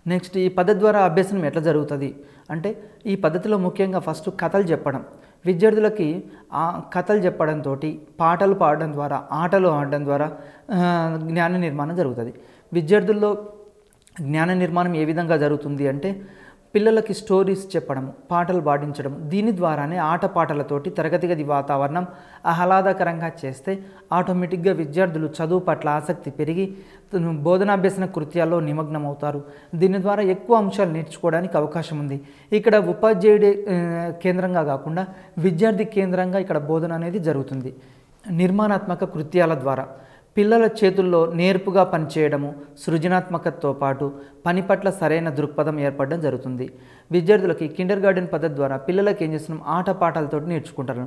నెక్స్ట్ ఈ పద్ధతి ద్వారా అభ్యసనం ఎట్లా జరుగుతుంది అంటే ఈ పద్ధతిలో ముఖ్యంగా ఫస్ట్ కథలు చెప్పడం. విద్యార్థులకి ఆ కథలు చెప్పడంతో పాటలు పాడడం ద్వారా, ఆటలు ఆడడం ద్వారా జ్ఞాన నిర్మాణం జరుగుతుంది. విద్యార్థుల్లో జ్ఞాన నిర్మాణం ఏ విధంగా జరుగుతుంది అంటే పిల్లలకి స్టోరీస్ చెప్పడము, పాటలు పాడించడం, దీని ద్వారానే ఆటపాటలతోటి తరగతి గది వాతావరణం ఆహ్లాదకరంగా చేస్తే ఆటోమేటిక్గా విద్యార్థులు చదువు పట్ల ఆసక్తి పెరిగి బోధనాభ్యసన కృత్యాల్లో నిమగ్నం అవుతారు. దీని ద్వారా ఎక్కువ అంశాలు నేర్చుకోవడానికి అవకాశం ఉంది. ఇక్కడ ఉపాధ్యాయుడే కేంద్రంగా కాకుండా విద్యార్థి కేంద్రంగా ఇక్కడ బోధన అనేది జరుగుతుంది. నిర్మాణాత్మక కృత్యాల ద్వారా పిల్లల చేతుల్లో నేర్పుగా పనిచేయడము, సృజనాత్మకతతో పాటు పని పట్ల సరైన దృక్పథం ఏర్పడడం జరుగుతుంది. విద్యార్థులకి కిండర్ గార్డెన్ పద్ధతి ద్వారా పిల్లలకి ఏం చేస్తున్నాం, ఆటపాటలతో నేర్చుకుంటారు.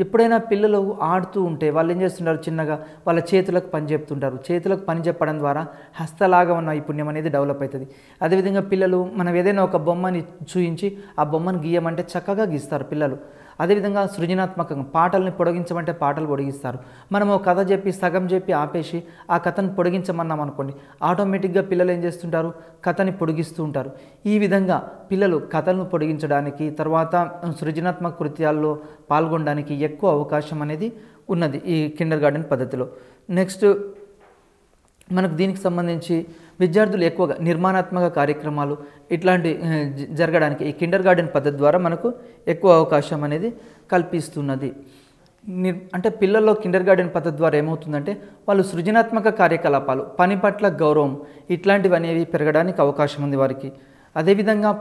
ఎప్పుడైనా పిల్లలు ఆడుతూ ఉంటే వాళ్ళు ఏం చేస్తుంటారు, చిన్నగా వాళ్ళ చేతులకు పని చెప్తుంటారు. చేతులకు పని చెప్పడం ద్వారా హస్తలాఘవ నైపుణ్యం అనేది డెవలప్ అవుతుంది. అదేవిధంగా పిల్లలు మనం ఏదైనా ఒక బొమ్మని చూయించి ఆ బొమ్మను గీయమంటే చక్కగా గీస్తారు పిల్లలు. అదేవిధంగా సృజనాత్మకంగా పాటల్ని పొడిగించమంటే పాటలు పొడిగిస్తారు. మనం ఒక కథ చెప్పి సగం చెప్పి ఆపేసి ఆ కథను పొడిగించమన్నాం అనుకోండి, ఆటోమేటిక్గా పిల్లలు ఏం చేస్తుంటారు, కథని పొడిగిస్తూ ఉంటారు. ఈ విధంగా పిల్లలు కథలను పొడిగించడానికి, తర్వాత సృజనాత్మక కృత్యాల్లో పాల్గొనడానికి ఎక్కువ అవకాశం అనేది ఉన్నది ఈ కిండర్ గార్డెన్ పద్ధతిలో. నెక్స్ట్ మనకు దీనికి సంబంధించి విద్యార్థులు ఎక్కువగా నిర్మాణాత్మక కార్యక్రమాలు ఇట్లాంటి జరగడానికి ఈ కిండర్ గార్డెన్ పద్ధతి ద్వారా మనకు ఎక్కువ అవకాశం అనేది కల్పిస్తున్నది. అంటే పిల్లల్లో కిండర్ గార్డెన్ పద్ధతి ద్వారా ఏమవుతుందంటే వాళ్ళు సృజనాత్మక కార్యకలాపాలు, పని పట్ల గౌరవం ఇట్లాంటివి అనేవి పెరగడానికి అవకాశం ఉంది వారికి. అదేవిధంగా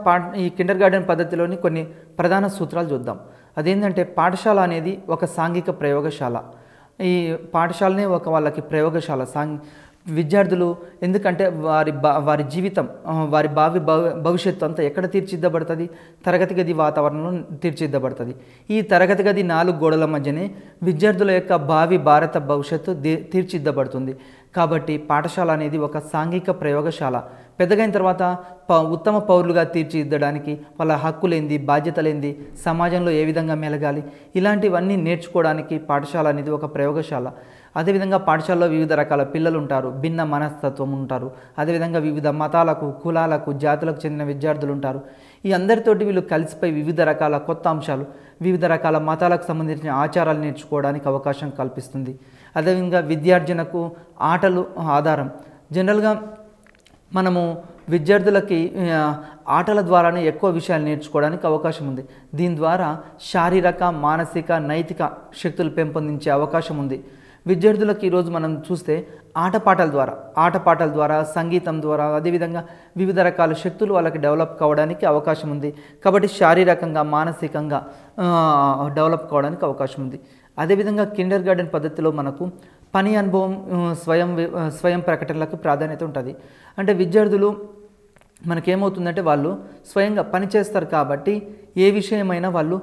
ఈ కిండర్ గార్డెన్ పద్ధతిలోని కొన్ని ప్రధాన సూత్రాలు చూద్దాం. అదేంటంటే పాఠశాల అనేది ఒక సాంఘిక ప్రయోగశాల. ఈ పాఠశాలనే ఒక వాళ్ళకి ప్రయోగశాల. విద్యార్థులు ఎందుకంటే వారి జీవితం వారి భవిష్యత్తు అంతా ఎక్కడ తీర్చిదిద్దబడుతుంది? తరగతి గది వాతావరణంలో తీర్చిదిద్దబడుతుంది. ఈ తరగతి గది 4 గోడల మధ్యనే విద్యార్థుల యొక్క భారత భవిష్యత్తు తీర్చిదిద్దబడుతుంది. కాబట్టి పాఠశాల అనేది ఒక సాంఘిక ప్రయోగశాల. పెద్దగైన తర్వాత ఉత్తమ పౌరులుగా తీర్చిదిద్దడానికి వాళ్ళ హక్కులేంది, బాధ్యతలేంది, సమాజంలో ఏ విధంగా మెలగాలి, ఇలాంటివన్నీ నేర్చుకోవడానికి పాఠశాల అనేది ఒక ప్రయోగశాల. అదేవిధంగా పాఠశాలలో వివిధ రకాల పిల్లలు ఉంటారు, భిన్న మనస్తత్వం ఉంటారు. అదేవిధంగా వివిధ మతాలకు, కులాలకు, జాతులకు చెందిన విద్యార్థులు ఉంటారు. ఈ అందరితోటి వీళ్ళు కలిసిపోయి వివిధ రకాల కొత్త అంశాలు, వివిధ రకాల మతాలకు సంబంధించిన ఆచారాలు నేర్చుకోవడానికి అవకాశం కల్పిస్తుంది. అదేవిధంగా విద్యార్జనకు ఆటలు ఆధారం. జనరల్గా మనము విద్యార్థులకి ఆటల ద్వారానే ఎక్కువ విషయాలు నేర్చుకోవడానికి అవకాశం ఉంది. దీని ద్వారా శారీరక, మానసిక, నైతిక శక్తులు పెంపొందించే అవకాశం ఉంది. విద్యార్థులకు ఈరోజు మనం చూస్తే ఆటపాటల ద్వారా సంగీతం ద్వారా అదేవిధంగా వివిధ రకాల శక్తులు వాళ్ళకి డెవలప్ కావడానికి అవకాశం ఉంది. కాబట్టి శారీరకంగా, మానసికంగా డెవలప్ కావడానికి అవకాశం ఉంది. అదేవిధంగా కిండర్ గార్డెన్ పద్ధతిలో మనకు పని అనుభవం, స్వయం ప్రకటనలకు ప్రాధాన్యత ఉంటుంది. అంటే విద్యార్థులు మనకేమవుతుందంటే వాళ్ళు స్వయంగా పని చేస్తారు కాబట్టి ఏ విషయమైనా వాళ్ళు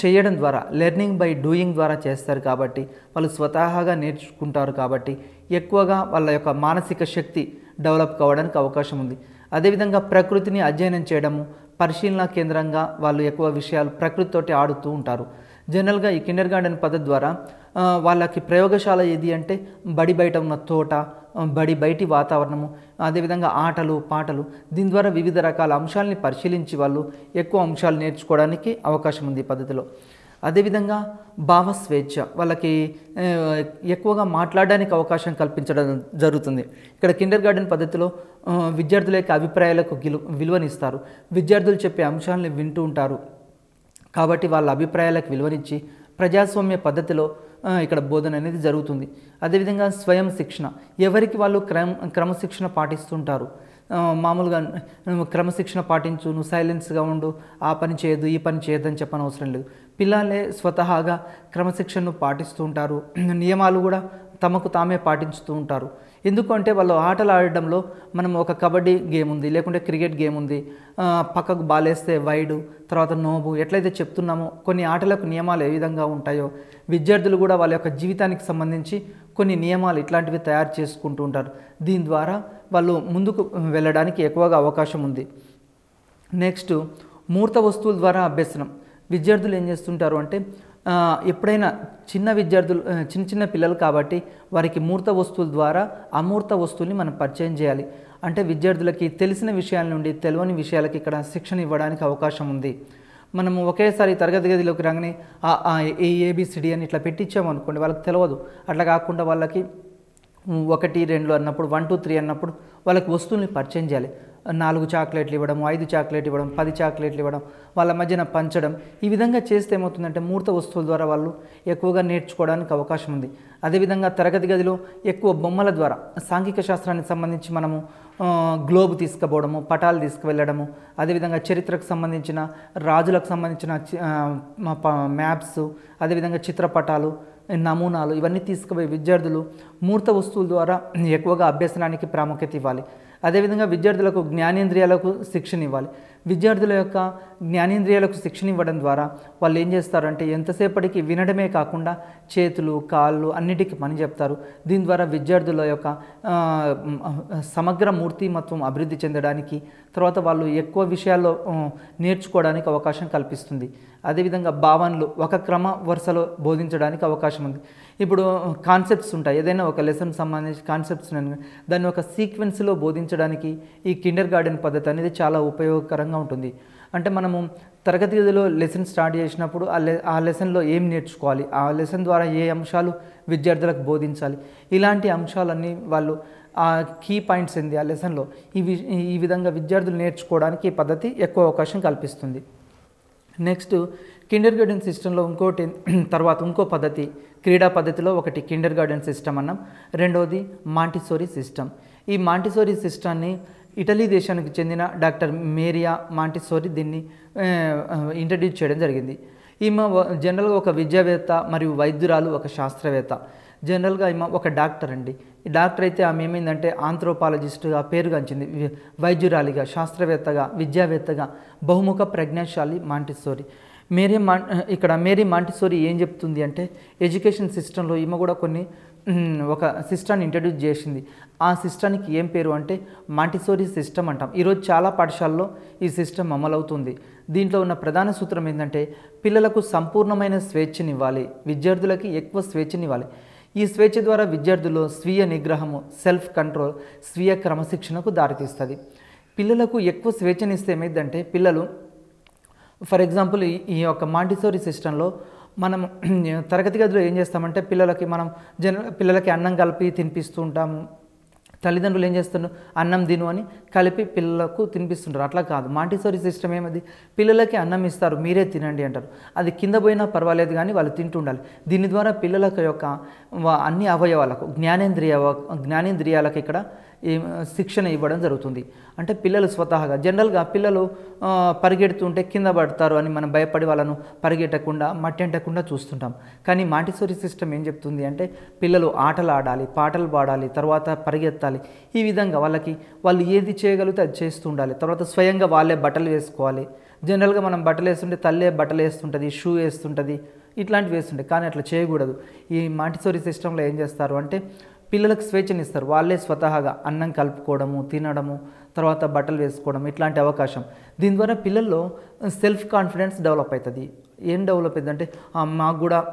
చేయడం ద్వారా, లెర్నింగ్ బై డూయింగ్ ద్వారా చేస్తారు కాబట్టి వాళ్ళు స్వతహాగా నేర్చుకుంటారు కాబట్టి ఎక్కువగా వాళ్ళ యొక్క మానసిక శక్తి డెవలప్ కావడానికి అవకాశం ఉంది. అదేవిధంగా ప్రకృతిని అధ్యయనం చేయడము, పరిశీలన కేంద్రంగా వాళ్ళు ఎక్కువ విషయాలు ప్రకృతితోటి ఆడుతూ ఉంటారు. జనరల్గా ఈ కిండర్ గార్డెన్ పద్ధతి ద్వారా వాళ్ళకి ప్రయోగశాల ఏది అంటే బడి బయట ఉన్న తోట, బడి బయటి వాతావరణము, అదేవిధంగా ఆటలు పాటలు. దీని ద్వారా వివిధ రకాల అంశాలని పరిశీలించి వాళ్ళు ఎక్కువ అంశాలు నేర్చుకోవడానికి అవకాశం ఉంది ఈ పద్ధతిలో. అదేవిధంగా భావస్వేచ్ఛ, వాళ్ళకి ఎక్కువగా మాట్లాడడానికి అవకాశం కల్పించడం జరుగుతుంది. ఇక్కడ కిండర్ గార్డెన్ పద్ధతిలో విద్యార్థుల యొక్క అభిప్రాయాలకు విలువనిస్తారు. విద్యార్థులు చెప్పే అంశాలని వింటూ ఉంటారు కాబట్టి వాళ్ళ అభిప్రాయాలకు విలువనిచ్చి ప్రజాస్వామ్య పద్ధతిలో ఇక్కడ బోధన అనేది జరుగుతుంది. అదేవిధంగా స్వయం శిక్షణ, ఎవరికి వాళ్ళు క్రమశిక్షణ పాటిస్తుంటారు. మామూలుగా క్రమశిక్షణ పాటించు, నువ్వు సైలెన్స్గా ఉండు, ఆ పని చేయొద్దు, ఈ పని చేయొద్దని చెప్పని అవసరం లేదు. పిల్లలే స్వతహాగా క్రమశిక్షణను పాటిస్తూ ఉంటారు. నియమాలు కూడా తమకు తామే పాటించుతూ ఉంటారు. ఎందుకంటే వాళ్ళు ఆటలు ఆడడంలో మనం ఒక కబడ్డీ గేమ్ ఉంది, లేకుంటే క్రికెట్ గేమ్ ఉంది, పక్కకు బాలేస్తే వైడు, తర్వాత నోబు, ఎట్లయితే చెప్తున్నామో కొన్ని ఆటలకు నియమాలు ఏ విధంగా ఉంటాయో విద్యార్థులు కూడా వాళ్ళ యొక్క జీవితానికి సంబంధించి కొన్ని నియమాలు ఇట్లాంటివి తయారు చేసుకుంటూ ఉంటారు. దీని ద్వారా వాళ్ళు ముందుకు వెళ్ళడానికి ఎక్కువగా అవకాశం ఉంది. నెక్స్ట్, మూర్త వస్తువుల ద్వారా అభ్యసనం. విద్యార్థులు ఏం చేస్తుంటారు అంటే ఎప్పుడైనా చిన్న పిల్లలు కాబట్టి వారికి మూర్త వస్తువుల ద్వారా అమూర్త వస్తువుల్ని మనం పరిచయం చేయాలి. అంటే విద్యార్థులకి తెలిసిన విషయాల నుండి తెలియని విషయాలకి ఇక్కడ శిక్షణ ఇవ్వడానికి అవకాశం ఉంది. మనము ఒకేసారి తరగతి గదిలోకి రాగానే ABCD అని ఇట్లా పెట్టించాము అనుకోండి, వాళ్ళకి తెలియదు. అట్లా కాకుండా వాళ్ళకి 1, 2 అన్నప్పుడు 1, 2, 3 అన్నప్పుడు వాళ్ళకి వస్తువుల్ని పరిచయం చేయాలి. 4 చాక్లెట్లు ఇవ్వడం, 5 చాక్లెట్లు ఇవ్వడం, 10 చాక్లెట్లు ఇవ్వడం, వాళ్ళ మధ్యన పంచడం. ఈ విధంగా చేస్తే ఏమవుతుందంటే మూర్త వస్తువుల ద్వారా వాళ్ళు ఎక్కువగా నేర్చుకోవడానికి అవకాశం ఉంది. అదేవిధంగా తరగతి గదిలో ఎక్కువ బొమ్మల ద్వారా సాంఘిక శాస్త్రానికి సంబంధించి మనము గ్లోబ్ తీసుకుపోవడము, పటాలు తీసుకువెళ్ళడము, అదేవిధంగా చరిత్రకు సంబంధించిన, రాజులకు సంబంధించిన మ్యాప్స్, అదేవిధంగా చిత్రపటాలు, నమూనాలు ఇవన్నీ తీసుకుపోయి విద్యార్థులు మూర్త వస్తువుల ద్వారా ఎక్కువగా అభ్యసనానికి ప్రాముఖ్యత ఇవ్వాలి. అదేవిధంగా విద్యార్థులకు జ్ఞానేంద్రియాలకు శిక్షణ ఇవ్వాలి. విద్యార్థుల యొక్క జ్ఞానేంద్రియాలకు శిక్షణ ఇవ్వడం ద్వారా వాళ్ళు ఏం చేస్తారంటే ఎంతసేపటికి వినడమే కాకుండా చేతులు, కాళ్ళు అన్నిటికీ పని చెప్తారు. దీని ద్వారా విద్యార్థుల యొక్క సమగ్ర మూర్తిమత్వం అభివృద్ధి చెందడానికి, తర్వాత వాళ్ళు ఎక్కువ విషయాల్లో నేర్చుకోవడానికి అవకాశం కల్పిస్తుంది. అదేవిధంగా భావనలు ఒక క్రమ వరుసలో బోధించడానికి అవకాశం ఉంది. ఇప్పుడు కాన్సెప్ట్స్ ఉంటాయి, ఏదైనా ఒక లెసన్ సంబంధించి కాన్సెప్ట్స్ దాన్ని ఒక సీక్వెన్స్లో బోధించడానికి ఈ కిండర్ గార్డెన్ పద్ధతి అనేది చాలా ఉపయోగకరంగా ఉంటుంది. అంటే మనము తరగతి గదిలో లెసన్ స్టార్ట్ చేసినప్పుడు ఆ లెసన్లో ఏం నేర్చుకోవాలి, ఆ లెసన్ ద్వారా ఏ అంశాలు విద్యార్థులకు బోధించాలి, ఇలాంటి అంశాలన్నీ వాళ్ళు ఆ కీ పాయింట్స్ ఏంది ఆ లెసన్లో ఈ విధంగా విద్యార్థులు నేర్చుకోవడానికి ఈ పద్ధతి ఎక్కువ అవకాశం కల్పిస్తుంది. నెక్స్ట్, కిండర్ గార్డెన్ సిస్టంలో ఇంకో పద్ధతి, క్రీడా పద్ధతిలో ఒకటి కిండర్ గార్డెన్ సిస్టమ్ అన్నాం, రెండవది మాంటిసోరీ సిస్టమ్. ఈ మాంటిసోరీ సిస్టాన్ని ఇటలీ దేశానికి చెందిన డాక్టర్ మేరియా మాంటిసోరీ దీన్ని ఇంట్రడ్యూస్ చేయడం జరిగింది. ఈమె జనరల్గా ఒక విద్యావేత్త మరియు వైద్యురాలు, ఒక శాస్త్రవేత్త. జనరల్గా ఈమె ఒక డాక్టర్ అండి. ఈ డాక్టర్ అయితే ఆమె ఏమైందంటే ఆంథ్రోపాలజిస్ట్గా పేరుగాంచింది, వైద్యురాలిగా, శాస్త్రవేత్తగా, విద్యావేత్తగా, బహుముఖ ప్రజ్ఞాశాలి మాంటిసోరీ. మేరీ మాంటిసోరీ ఏం చెప్తుంది అంటే ఎడ్యుకేషన్ సిస్టంలో ఈమె కూడా ఒక సిస్టాన్ని ఇంట్రడ్యూస్ చేసింది. ఆ సిస్టానికి ఏం పేరు అంటే మాంటిసోరీ సిస్టమ్ అంటాం. ఈరోజు చాలా పాఠశాలలో ఈ సిస్టమ్ అమలవుతుంది. దీంట్లో ఉన్న ప్రధాన సూత్రం ఏంటంటే పిల్లలకు సంపూర్ణమైన స్వేచ్ఛనివ్వాలి, విద్యార్థులకి ఎక్కువ స్వేచ్ఛనివ్వాలి. ఈ స్వేచ్ఛ ద్వారా విద్యార్థుల్లో స్వీయ నిగ్రహము, సెల్ఫ్ కంట్రోల్, స్వీయ క్రమశిక్షణకు దారితీస్తుంది. పిల్లలకు ఎక్కువ స్వేచ్ఛనిస్తే ఏమైందంటే పిల్లలు ఫర్ ఎగ్జాంపుల్ ఈ యొక్క మాంటిసోరీ సిస్టంలో మనం తరగతి గదిలో ఏం చేస్తామంటే పిల్లలకి అన్నం కలిపి తినిపిస్తూ ఉంటాము. తల్లిదండ్రులు ఏం చేస్తున్నారు, అన్నం తిను అని కలిపి పిల్లలకు తినిపిస్తుంటారు. అట్లా కాదు, మాంటిసోరీ సిస్టమ్ ఏమది, పిల్లలకి అన్నం ఇస్తారు, మీరే తినండి అంటారు. అది కింద పోయినా పర్వాలేదు కానీ వాళ్ళు తింటుండాలి. దీని ద్వారా పిల్లల యొక్క అన్ని అవయవాలకు, జ్ఞానేంద్రియాలకు ఇక్కడ శిక్షణ ఇవ్వడం జరుగుతుంది. అంటే పిల్లలు స్వతహాగా జనరల్గా పిల్లలు పరిగెడుతుంటే కింద పడతారు అని మనం భయపడి వాళ్ళను పరిగెట్టకుండా మట్టి అంటకుండా చూస్తుంటాం. కానీ మాంటిసోరీ సిస్టమ్ ఏం చెప్తుంది అంటే పిల్లలు ఆటలు ఆడాలి, పాటలు పాడాలి, తర్వాత పరిగెత్తాలి. ఈ విధంగా వాళ్ళు ఏది చేయగలిగితే అది చేస్తూ ఉండాలి. తర్వాత స్వయంగా వాళ్ళే బట్టలు వేసుకోవాలి. జనరల్గా మనం బట్టలు వేస్తుంటే తల్లే బట్టలు వేస్తుంటుంది, షూ వేస్తుంటుంది, ఇట్లాంటివి వేస్తుంటాయి. కానీ అట్లా చేయకూడదు. ఈ మాంటిసోరీ సిస్టంలో ఏం చేస్తారు అంటే పిల్లలకు స్వేచ్ఛనిస్తారు. వాళ్ళే స్వతహాగా అన్నం కలుపుకోవడము, తినడము, తర్వాత బట్టలు వేసుకోవడం, ఇట్లాంటి అవకాశం. దీని ద్వారా పిల్లల్లో సెల్ఫ్ కాన్ఫిడెన్స్ డెవలప్ అవుతుంది. ఏం డెవలప్ అవుతుంది అంటే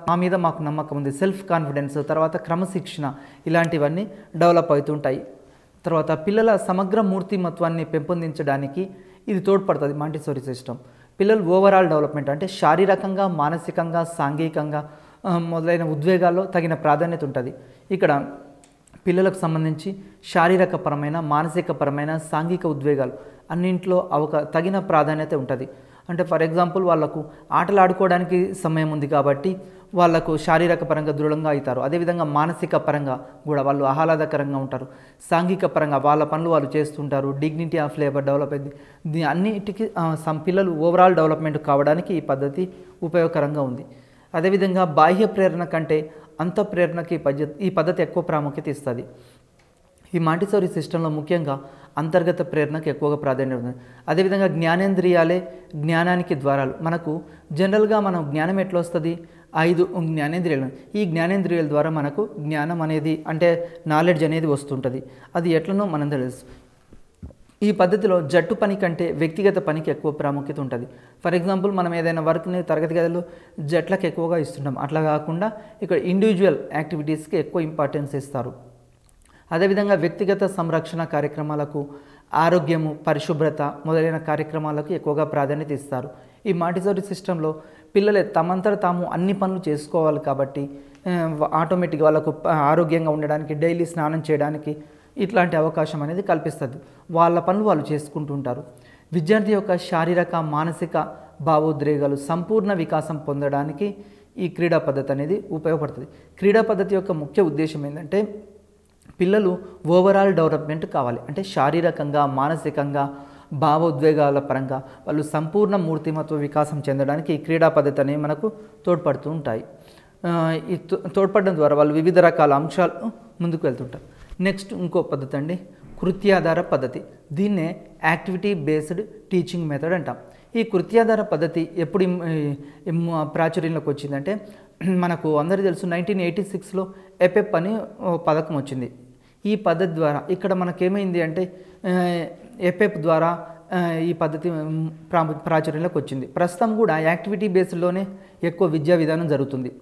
మా మీద మాకు నమ్మకం ఉంది, సెల్ఫ్ కాన్ఫిడెన్స్, తర్వాత క్రమశిక్షణ, ఇలాంటివన్నీ డెవలప్ అవుతుంటాయి. తర్వాత పిల్లల సమగ్ర మూర్తిమత్వాన్ని పెంపొందించడానికి ఇది తోడ్పడుతుంది మాంటిసోరీ సిస్టమ్. పిల్లలు ఓవరాల్ డెవలప్మెంట్ అంటే శారీరకంగా, మానసికంగా, సాంఘికంగా మొదలైన ఉద్వేగాల్లో తగిన ప్రాధాన్యత ఉంటుంది. ఇక్కడ పిల్లలకు సంబంధించి శారీరకపరమైన, మానసికపరమైన, సాంఘిక ఉద్వేగాలు అన్నింట్లో తగిన ప్రాధాన్యత ఉంటుంది. అంటే ఫర్ ఎగ్జాంపుల్ వాళ్ళకు ఆటలు ఆడుకోవడానికి సమయం ఉంది కాబట్టి వాళ్ళకు శారీరక పరంగా దృఢంగా అవుతారు. అదేవిధంగా మానసిక పరంగా కూడా వాళ్ళు ఆహ్లాదకరంగా ఉంటారు. సాంఘిక పరంగా వాళ్ళ పనులు వాళ్ళు చేస్తుంటారు. డిగ్నిటీ ఆఫ్ లేబర్ డెవలప్ అయింది. అన్నిటికీ పిల్లలు ఓవరాల్ డెవలప్మెంట్ కావడానికి ఈ పద్ధతి ఉపయోగకరంగా ఉంది. అదేవిధంగా బాహ్య ప్రేరణ కంటే అంత ప్రేరణకి ఈ పద్ధతి ఎక్కువ ప్రాముఖ్యత ఇస్తుంది. ఈ మాంటిసోరీ సిస్టంలో ముఖ్యంగా అంతర్గత ప్రేరణకు ఎక్కువగా ప్రాధాన్యత ఉంది. అదేవిధంగా జ్ఞానేంద్రియాలే జ్ఞానానికి ద్వారాలు. మనకు జనరల్గా మనం జ్ఞానం ఎట్లా వస్తుంది, 5 జ్ఞానేంద్రియాలు. ఈ జ్ఞానేంద్రియాల ద్వారా మనకు జ్ఞానం అనేది అంటే నాలెడ్జ్ అనేది వస్తుంటుంది. అది ఎట్లనో మనం తెలుసు. ఈ పద్ధతిలో జట్టు పని కంటే వ్యక్తిగత పనికి ఎక్కువ ప్రాముఖ్యత ఉంటుంది. ఫర్ ఎగ్జాంపుల్ మనం ఏదైనా వర్క్ని తరగతి గదిలో జట్లకు ఎక్కువగా ఇస్తుంటాం. అట్లా కాకుండా ఇక్కడ ఇండివిజువల్ యాక్టివిటీస్కి ఎక్కువ ఇంపార్టెన్స్ ఇస్తారు. అదేవిధంగా వ్యక్తిగత సంరక్షణ కార్యక్రమాలకు, ఆరోగ్యము, పరిశుభ్రత మొదలైన కార్యక్రమాలకు ఎక్కువగా ప్రాధాన్యత ఇస్తారు. ఈ మాంటిసోరీ సిస్టంలో పిల్లలే తమంతట తాము అన్ని పనులు చేసుకోవాలి కాబట్టి ఆటోమేటిక్గా వాళ్ళకు ఆరోగ్యంగా ఉండడానికి, డైలీ స్నానం చేయడానికి ఇట్లాంటి అవకాశం అనేది కల్పిస్తుంది. వాళ్ళ పనులు వాళ్ళు చేసుకుంటుంటారు. విద్యార్థి యొక్క శారీరక, మానసిక భావోద్రేగాలు సంపూర్ణ వికాసం పొందడానికి ఈ క్రీడా పద్ధతి అనేది ఉపయోగపడుతుంది. క్రీడా పద్ధతి యొక్క ముఖ్య ఉద్దేశం ఏంటంటే పిల్లలు ఓవరాల్ డెవలప్మెంట్ కావాలి. అంటే శారీరకంగా, మానసికంగా, భావోద్వేగాల పరంగా వాళ్ళు సంపూర్ణ మూర్తిమత్వ వికాసం చెందడానికి ఈ క్రీడా పద్ధతి అనేవి మనకు తోడ్పడుతూ ఉంటాయి. ఈ తోడ్పడడం ద్వారా వాళ్ళు వివిధ రకాల అంశాలు ముందుకు వెళ్తుంటారు. నెక్స్ట్ ఇంకో పద్ధతి అండి, కృత్యాధార పద్ధతి. దీన్నే యాక్టివిటీ బేస్డ్ టీచింగ్ మెథడ్ అంటాం. ఈ కృత్యాధార పద్ధతి ఎప్పుడు ప్రాచుర్యంలోకి వచ్చిందంటే మనకు అందరికీ తెలుసు 1986లో ఎపెప్ అని పథకం వచ్చింది. ఈ పద్ధతి ద్వారా ఇక్కడ మనకేమైంది అంటే ఎపెప్ ద్వారా ఈ పద్ధతి ప్రాచుర్యంలోకి వచ్చింది. ప్రస్తుతం కూడా యాక్టివిటీ బేస్డ్లోనే ఎక్కువ విద్యా విధానం జరుగుతుంది.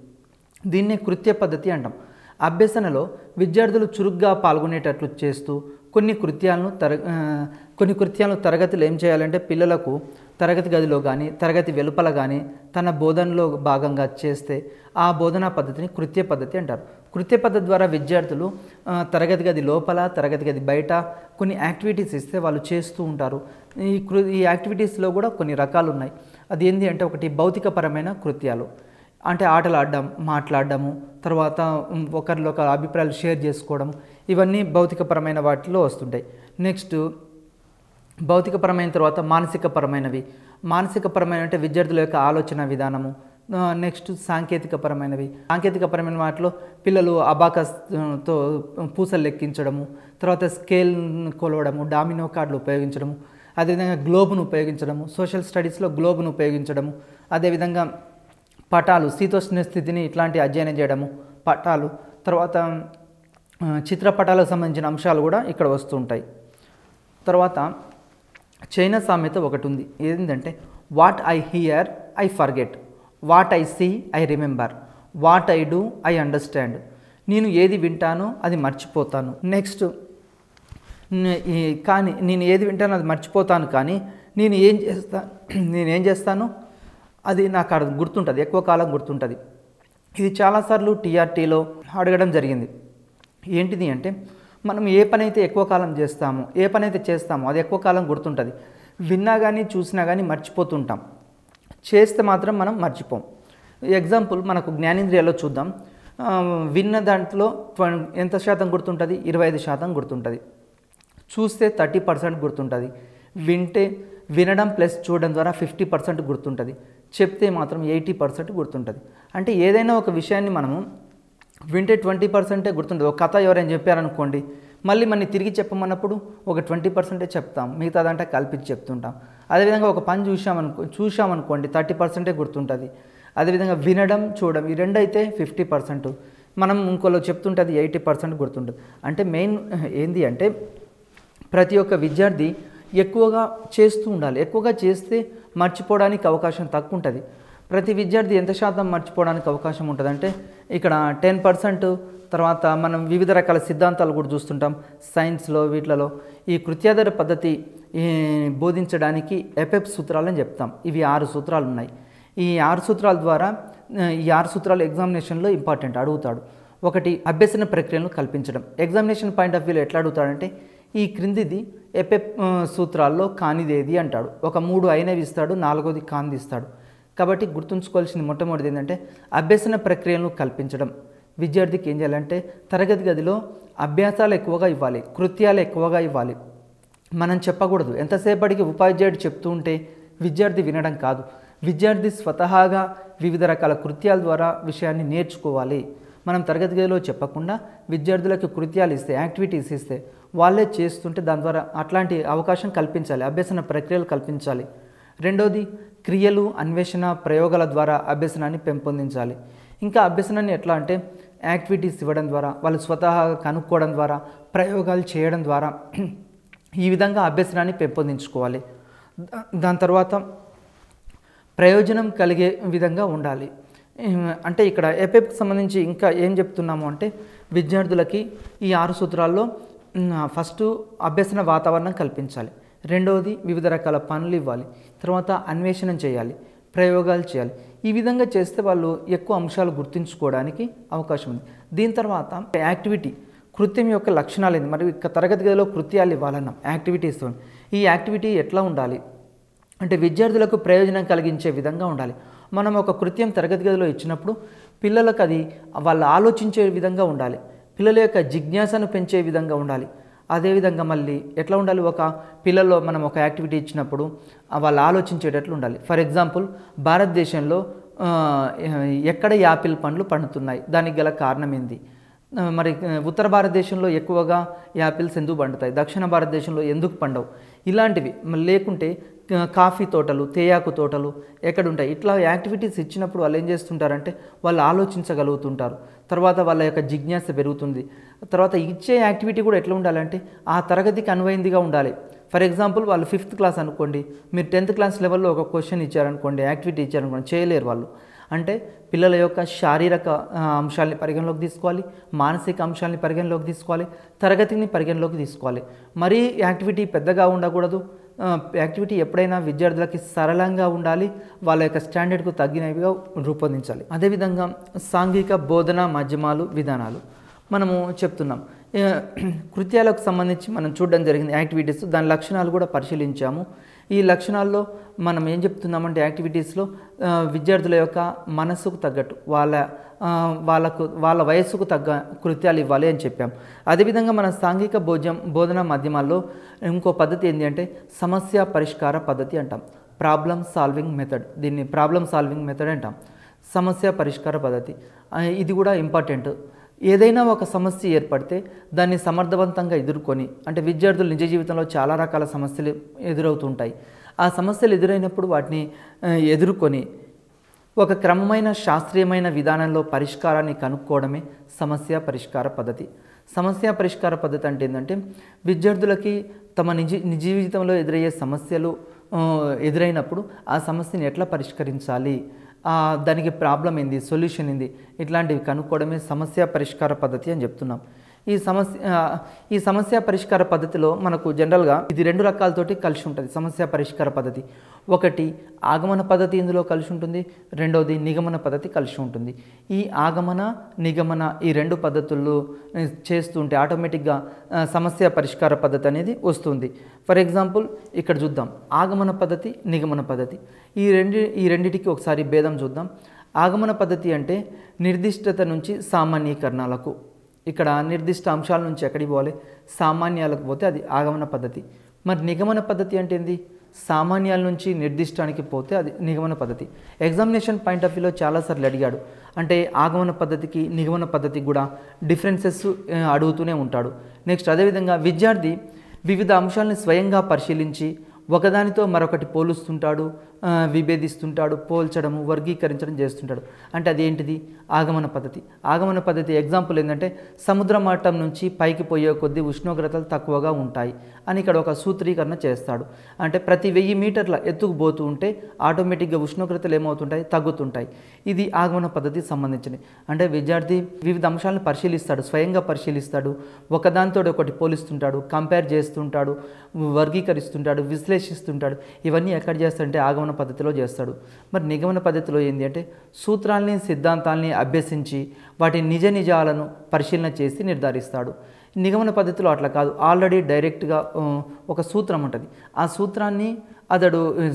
దీన్నే కృత్య పద్ధతి అంటాం. అభ్యసనలో విద్యార్థులు చురుగ్గా పాల్గొనేటట్లు చేస్తూ కొన్ని కృత్యాలను తరగతిలో ఏం చేయాలంటే పిల్లలకు తరగతి గదిలో కానీ తరగతి వెలుపల కానీ తన బోధనలో భాగంగా చేస్తే ఆ బోధనా పద్ధతిని కృత్య పద్ధతి అంటారు. కృత్య పద్ధతి ద్వారా విద్యార్థులు తరగతి గది లోపల, తరగతి గది బయట కొన్ని యాక్టివిటీస్ ఇస్తే వాళ్ళు చేస్తూ ఉంటారు. ఈ యాక్టివిటీస్లో కూడా కొన్ని రకాలు ఉన్నాయి. అది ఏంటి అంటే ఒకటి భౌతికపరమైన కృత్యాలు, అంటే ఆటలు ఆడడం, మాట్లాడడము, తర్వాత ఒకరిలో ఒక అభిప్రాయాలు షేర్ చేసుకోవడం, ఇవన్నీ భౌతికపరమైన వాటిలో వస్తుంటాయి. నెక్స్ట్ భౌతికపరమైన తర్వాత మానసికపరమైనవి. మానసికపరమైన అంటే విద్యార్థుల యొక్క ఆలోచన విధానము, నెక్స్ట్ సాంకేతికపరమైనవి. సాంకేతికపరమైన వాటిలో పిల్లలు అబాకస్తో పూసలు లెక్కించడము, తర్వాత స్కేల్ కొలవడము, డామినో కార్డులు ఉపయోగించడము, అదేవిధంగా గ్లోబ్ను ఉపయోగించడము, సోషల్ స్టడీస్లో గ్లోబ్ను ఉపయోగించడము, అదేవిధంగా పటాలు, శీతోష్ణ స్థితిని ఇట్లాంటి అధ్యయనం చేయడము, పటాలు, తర్వాత చిత్రపటాలకు సంబంధించిన అంశాలు కూడా ఇక్కడ వస్తూ ఉంటాయి. తర్వాత చైనా సామెత ఒకటి ఉంది, ఏంటంటే what I hear I forget, what I see I remember, what I do I understand. నేను ఏది వింటానో అది మర్చిపోతాను. నెక్స్ట్ కానీ నేను ఏది వింటానో అది మర్చిపోతాను, కానీ నేనేం చేస్తాను అది నాకు గుర్తుంటుంది, ఎక్కువ కాలం గుర్తుంటుంది. ఇది చాలాసార్లు టీఆర్టీలో అడగడం జరిగింది. ఏంటిది అంటే మనం ఏ పని అయితే ఎక్కువ కాలం చేస్తామో, ఏ పని అయితే చేస్తామో అది ఎక్కువ కాలం గుర్తుంటుంది. విన్నా కానీ చూసినా కానీ మర్చిపోతుంటాం, చేస్తే మాత్రం మనం మర్చిపోం. ఎగ్జాంపుల్ మనకు జ్ఞానేంద్రియాల్లో చూద్దాం. విన్న దాంట్లో ఎంత శాతం గుర్తుంటుంది? 25% గుర్తుంటుంది. చూస్తే 30% గుర్తుంటుంది. వినడం ప్లస్ చూడడం ద్వారా 50% గుర్తుంటుంది. చెప్తే మాత్రం 80% గుర్తుంటుంది. అంటే ఏదైనా ఒక విషయాన్ని మనము వింటే 20% గుర్తుంటుంది. ఒక కథ ఎవరైనా చెప్పారనుకోండి, మళ్ళీ మన తిరిగి చెప్పమన్నప్పుడు ఒక 20% చెప్తాం, మిగతాదంటే కల్పించి చెప్తుంటాం. అదేవిధంగా ఒక పని చూసామనుకోండి 30% గుర్తుంటుంది. అదేవిధంగా వినడం చూడడం ఈ రెండు అయితే 50%, మనం ఇంకోలో చెప్తుంటుంది 80% గుర్తుంటుంది. అంటే మెయిన్ ఏంది అంటే ప్రతి ఒక్క విద్యార్థి ఎక్కువగా చేస్తూ ఉండాలి. ఎక్కువగా చేస్తే మర్చిపోవడానికి అవకాశం తక్కువ ఉంటుంది. ప్రతి విద్యార్థి ఎంత శాతం మర్చిపోవడానికి అవకాశం ఉంటుందంటే ఇక్కడ 10%. తర్వాత మనం వివిధ రకాల సిద్ధాంతాలు కూడా చూస్తుంటాం సైన్స్లో, వీటిలలో ఈ కృత్యాధార పద్ధతి బోధించడానికి ఎపెప్ సూత్రాలని చెప్తాం. ఇవి 6 సూత్రాలు ఉన్నాయి. ఈ 6 సూత్రాల ద్వారా ఈ 6 సూత్రాలు ఎగ్జామినేషన్లో ఇంపార్టెంట్, అడుగుతాడు. ఒకటి, అభ్యసన ప్రక్రియను కల్పించడం. ఎగ్జామినేషన్ పాయింట్ ఆఫ్ వ్యూలో ఎట్లా అడుగుతాడంటే ఈ క్రిందిది ఎపెప్ సూత్రాల్లో కానిదేది అంటాడు. ఒక 3 అయినవి ఇస్తాడు, 4వది కానిది ఇస్తాడు. కాబట్టి గుర్తుంచుకోవాల్సింది మొట్టమొదటిది ఏంటంటే అభ్యసన ప్రక్రియను కల్పించడం. విద్యార్థికి ఏం చేయాలంటే తరగతి గదిలో అభ్యాసాలు ఎక్కువగా ఇవ్వాలి, కృత్యాలు ఎక్కువగా ఇవ్వాలి. మనం చెప్పకూడదు. ఎంతసేపటికి ఉపాధ్యాయుడు చెప్తూ ఉంటే విద్యార్థి వినడం కాదు, విద్యార్థి స్వతహాగా వివిధ రకాల కృత్యాల ద్వారా విషయాన్ని నేర్చుకోవాలి. మనం తరగతి గదిలో చెప్పకుండా విద్యార్థులకు కృత్యాలు ఇస్తే, యాక్టివిటీస్ ఇస్తే వాళ్ళే చేస్తుంటే దాని ద్వారా అట్లాంటి అవకాశం కల్పించాలి, అభ్యసన ప్రక్రియలు కల్పించాలి. రెండోది, క్రియలు, అన్వేషణ, ప్రయోగాల ద్వారా అభ్యసనాన్ని పెంపొందించాలి. ఇంకా అభ్యసనాన్ని ఎట్లా అంటే యాక్టివిటీస్ ఇవ్వడం ద్వారా, వాళ్ళు స్వతహాగా కనుక్కోవడం ద్వారా, ప్రయోగాలు చేయడం ద్వారా ఈ విధంగా అభ్యసనాన్ని పెంపొందించుకోవాలి. దాని తర్వాత ప్రయోజనం కలిగే విధంగా ఉండాలి. అంటే ఇక్కడ ఎపెప్కి సంబంధించి ఇంకా ఏం చెప్తున్నాము అంటే విద్యార్థులకి ఈ 6 సూత్రాల్లో ఫస్ట్ అభ్యసన వాతావరణం కల్పించాలి. రెండవది, వివిధ రకాల పనులు ఇవ్వాలి. తర్వాత అన్వేషణ చేయాలి, ప్రయోగాలు చేయాలి. ఈ విధంగా చేస్తే వాళ్ళు ఎక్కువ అంశాలు గుర్తుంచుకోవడానికి అవకాశం ఉంది. దీని తర్వాత యాక్టివిటీ, కృత్యం యొక్క లక్షణాలు ఏంది, మరి తరగతి గదిలో కృత్యాలు ఇవ్వాలన్నాం యాక్టివిటీస్తో. ఈ యాక్టివిటీ ఎట్లా ఉండాలి అంటే విద్యార్థులకు ప్రయోజనం కలిగించే విధంగా ఉండాలి. మనం ఒక కృత్యం తరగతి గదిలో ఇచ్చినప్పుడు పిల్లలకు అది వాళ్ళు ఆలోచించే విధంగా ఉండాలి, పిల్లల యొక్క జిజ్ఞాసను పెంచే విధంగా ఉండాలి. అదేవిధంగా మళ్ళీ ఎట్లా ఉండాలి, ఒక పిల్లల్లో మనం ఒక యాక్టివిటీ ఇచ్చినప్పుడు వాళ్ళు ఆలోచించేటట్లు ఉండాలి. ఫర్ ఎగ్జాంపుల్, భారతదేశంలో ఎక్కడ యాపిల్ పండ్లు పండుతున్నాయి, దానికి గల కారణం ఏంది, మరి ఉత్తర భారతదేశంలో ఎక్కువగా యాపిల్స్ ఎందుకు పండుతాయి, దక్షిణ భారతదేశంలో ఎందుకు పండవు, ఇలాంటివి. లేకుంటే కాఫీ తోటలు, తేయాకు తోటలు ఎక్కడుంటాయి, ఇట్లా యాక్టివిటీస్ ఇచ్చినప్పుడు వాళ్ళు ఏం చేస్తుంటారంటే వాళ్ళు ఆలోచించగలుగుతుంటారు. తర్వాత వాళ్ళ యొక్క జిజ్ఞాస పెరుగుతుంది. తర్వాత ఇచ్చే యాక్టివిటీ కూడా ఎట్లా ఉండాలంటే ఆ తరగతికి అనువైందిగా ఉండాలి. ఫర్ ఎగ్జాంపుల్, వాళ్ళు 5th క్లాస్ అనుకోండి, మీరు 10th క్లాస్ లెవెల్లో ఒక క్వశ్చన్ ఇచ్చారనుకోండి, యాక్టివిటీ ఇచ్చారనుకోండి, చేయలేరు వాళ్ళు. అంటే పిల్లల యొక్క శారీరక అంశాలని పరిగణలోకి తీసుకోవాలి, మానసిక అంశాలని పరిగణలోకి తీసుకోవాలి, తరగతిని పరిగణలోకి తీసుకోవాలి. మరీ యాక్టివిటీ పెద్దగా ఉండకూడదు. యాక్టివిటీ ఎప్పుడైనా విద్యార్థులకి సరళంగా ఉండాలి, వాళ్ళ యొక్క స్టాండర్డ్కు తగ్గినవిగా రూపొందించాలి. అదేవిధంగా సాంఘిక బోధన మాధ్యమాలు, విధానాలు మనము చెప్తున్నాం. కృత్యాలకు సంబంధించి మనం చూడడం జరిగింది యాక్టివిటీస్, దాని లక్షణాలు కూడా పరిశీలించాము. ఈ లక్షణాల్లో మనం ఏం చెప్తున్నామంటే యాక్టివిటీస్లో విద్యార్థుల యొక్క మనస్సుకు తగ్గట్టు వాళ్ళ వయస్సుకు తగ్గ కృత్యాలు ఇవ్వాలి అని చెప్పాం. అదేవిధంగా మన సాంఘిక బోధన మాధ్యమాల్లో ఇంకో పద్ధతి ఏంటి అంటే సమస్య పరిష్కార పద్ధతి అంటాం, ప్రాబ్లమ్ సాల్వింగ్ మెథడ్. దీన్ని ప్రాబ్లమ్ సాల్వింగ్ మెథడ్ అంటాం. సమస్య పరిష్కార పద్ధతి. ఇది కూడా ఇంపార్టెంట్. ఏదైనా ఒక సమస్య ఏర్పడితే దాన్ని సమర్థవంతంగా ఎదుర్కొని, అంటే విద్యార్థులు నిజ జీవితంలో చాలా రకాల సమస్యలు ఎదురవుతుంటాయి. ఆ సమస్యలు ఎదురైనప్పుడు వాటిని ఎదుర్కొని ఒక క్రమమైన శాస్త్రీయమైన విధానంలో పరిష్కారాన్ని కనుక్కోవడమే సమస్య పరిష్కార పద్ధతి. సమస్య పరిష్కార పద్ధతి అంటే ఏంటంటే విద్యార్థులకి తమ నిజ జీవితంలో ఎదురయ్యే సమస్యలు ఎదురైనప్పుడు ఆ సమస్యని ఎట్లా పరిష్కరించాలి, దానికి ప్రాబ్లం ఏంది, సొల్యూషన్ ఏంది, ఇట్లాంటివి కనుక్కోవడమే సమస్య పరిష్కార పద్ధతి అని చెప్తున్నాం. ఈ సమస్య పరిష్కార పద్ధతిలో మనకు జనరల్గా ఇది 2 రకాలతోటి కలిసి ఉంటుంది. సమస్య పరిష్కార పద్ధతి ఒకటి ఆగమన పద్ధతి ఇందులో కలిసి ఉంటుంది, రెండవది నిగమన పద్ధతి కలిసి ఉంటుంది. ఈ ఆగమన నిగమన ఈ 2 పద్ధతుల్లో చేస్తుంటే ఆటోమేటిక్గా సమస్య పరిష్కార పద్ధతి అనేది వస్తుంది. ఫర్ ఎగ్జాంపుల్ ఇక్కడ చూద్దాం, ఆగమన పద్ధతి నిగమన పద్ధతి ఈ రెండిటికి ఒకసారి భేదం చూద్దాం. ఆగమన పద్ధతి అంటే నిర్దిష్టత నుంచి సామాన్యీకరణలకు, ఇక్కడ నిర్దిష్ట అంశాల నుంచి ఎక్కడికి పోవాలి, సామాన్యాలకు పోతే అది ఆగమన పద్ధతి. మరి నిగమన పద్ధతి అంటే ఏంది, సామాన్యాల నుంచి నిర్దిష్టానికి పోతే అది నిగమన పద్ధతి. ఎగ్జామినేషన్ పాయింట్ ఆఫ్ వ్యూలో చాలాసార్లు అడిగాడు, అంటే ఆగమన పద్ధతికి నిగమన పద్ధతికి కూడా డిఫరెన్సెస్ అడుగుతూనే ఉంటాడు. నెక్స్ట్ అదేవిధంగా విద్యార్థి వివిధ అంశాలను స్వయంగా పరిశీలించి ఒకదానితో మరొకటి పోలుస్తుంటాడు, విభేదిస్తుంటాడు, పోల్చడము, వర్గీకరించడం చేస్తుంటాడు. అంటే అదేంటిది ఆగమన పద్ధతి. ఆగమన పద్ధతి ఎగ్జాంపుల్ ఏంటంటే సముద్ర మట్టం నుంచి పైకి పోయే కొద్దీ ఉష్ణోగ్రతలు తక్కువగా ఉంటాయి అని ఇక్కడ ఒక సూత్రీకరణ చేస్తాడు. అంటే ప్రతి 1000 మీటర్ల ఎత్తుకు పోతూ ఉంటే ఆటోమేటిక్గా ఉష్ణోగ్రతలు ఏమవుతుంటాయి, తగ్గుతుంటాయి. ఇది ఆగమన పద్ధతికి సంబంధించింది. అంటే విద్యార్థి వివిధ అంశాలను పరిశీలిస్తాడు, స్వయంగా పరిశీలిస్తాడు, ఒకదానితో ఒకటి పోలిస్తుంటాడు, కంపేర్ చేస్తుంటాడు, వర్గీకరిస్తుంటాడు, విశ్లేషిస్తుంటాడు. ఇవన్నీ ఎక్కడ చేస్తాడంటే ఆగమన పద్ధతిలో చేస్తాడు. మరి నిగమన పద్ధతిలో ఏంటి అంటే సూత్రాల్ని సిద్ధాంతాల్ని అభ్యసించి వాటి నిజ నిజాలను పరిశీలన చేసి నిర్ధారిస్తాడు. నిగమన పద్ధతిలో అట్లా కాదు, ఆల్రెడీ డైరెక్ట్గా ఒక సూత్రం ఉంటుంది, ఆ సూత్రాన్ని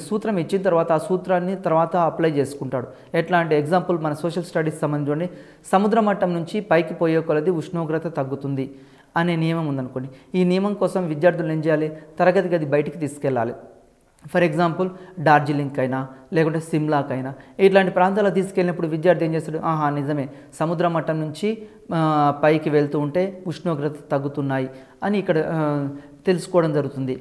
సూత్రం ఇచ్చిన తర్వాత ఆ సూత్రాన్ని తర్వాత అప్లై చేసుకుంటాడు. ఎట్లా అంటే ఎగ్జాంపుల్ మన సోషల్ స్టడీస్ సంబంధించి సముద్ర మట్టం నుంచి పైకి పోయే కొలది ఉష్ణోగ్రత తగ్గుతుంది అనే నియమం ఉందనుకోండి. ఈ నియమం కోసం విద్యార్థులు ఏం చేయాలి, తరగతి గది బయటికి తీసుకెళ్ళాలి. ఫర్ ఎగ్జాంపుల్ డార్జిలింగ్ అయినా లేకుంటే సిమ్లాకైనా ఇట్లాంటి ప్రాంతాలకు తీసుకెళ్ళినప్పుడు విద్యార్థి ఏం చేస్తాడు, నిజమే సముద్ర మట్టం నుంచి పైకి వెళ్తూ ఉంటే ఉష్ణోగ్రత తగ్గుతున్నాయి అని ఇక్కడ తెలుసుకోవడం జరుగుతుంది.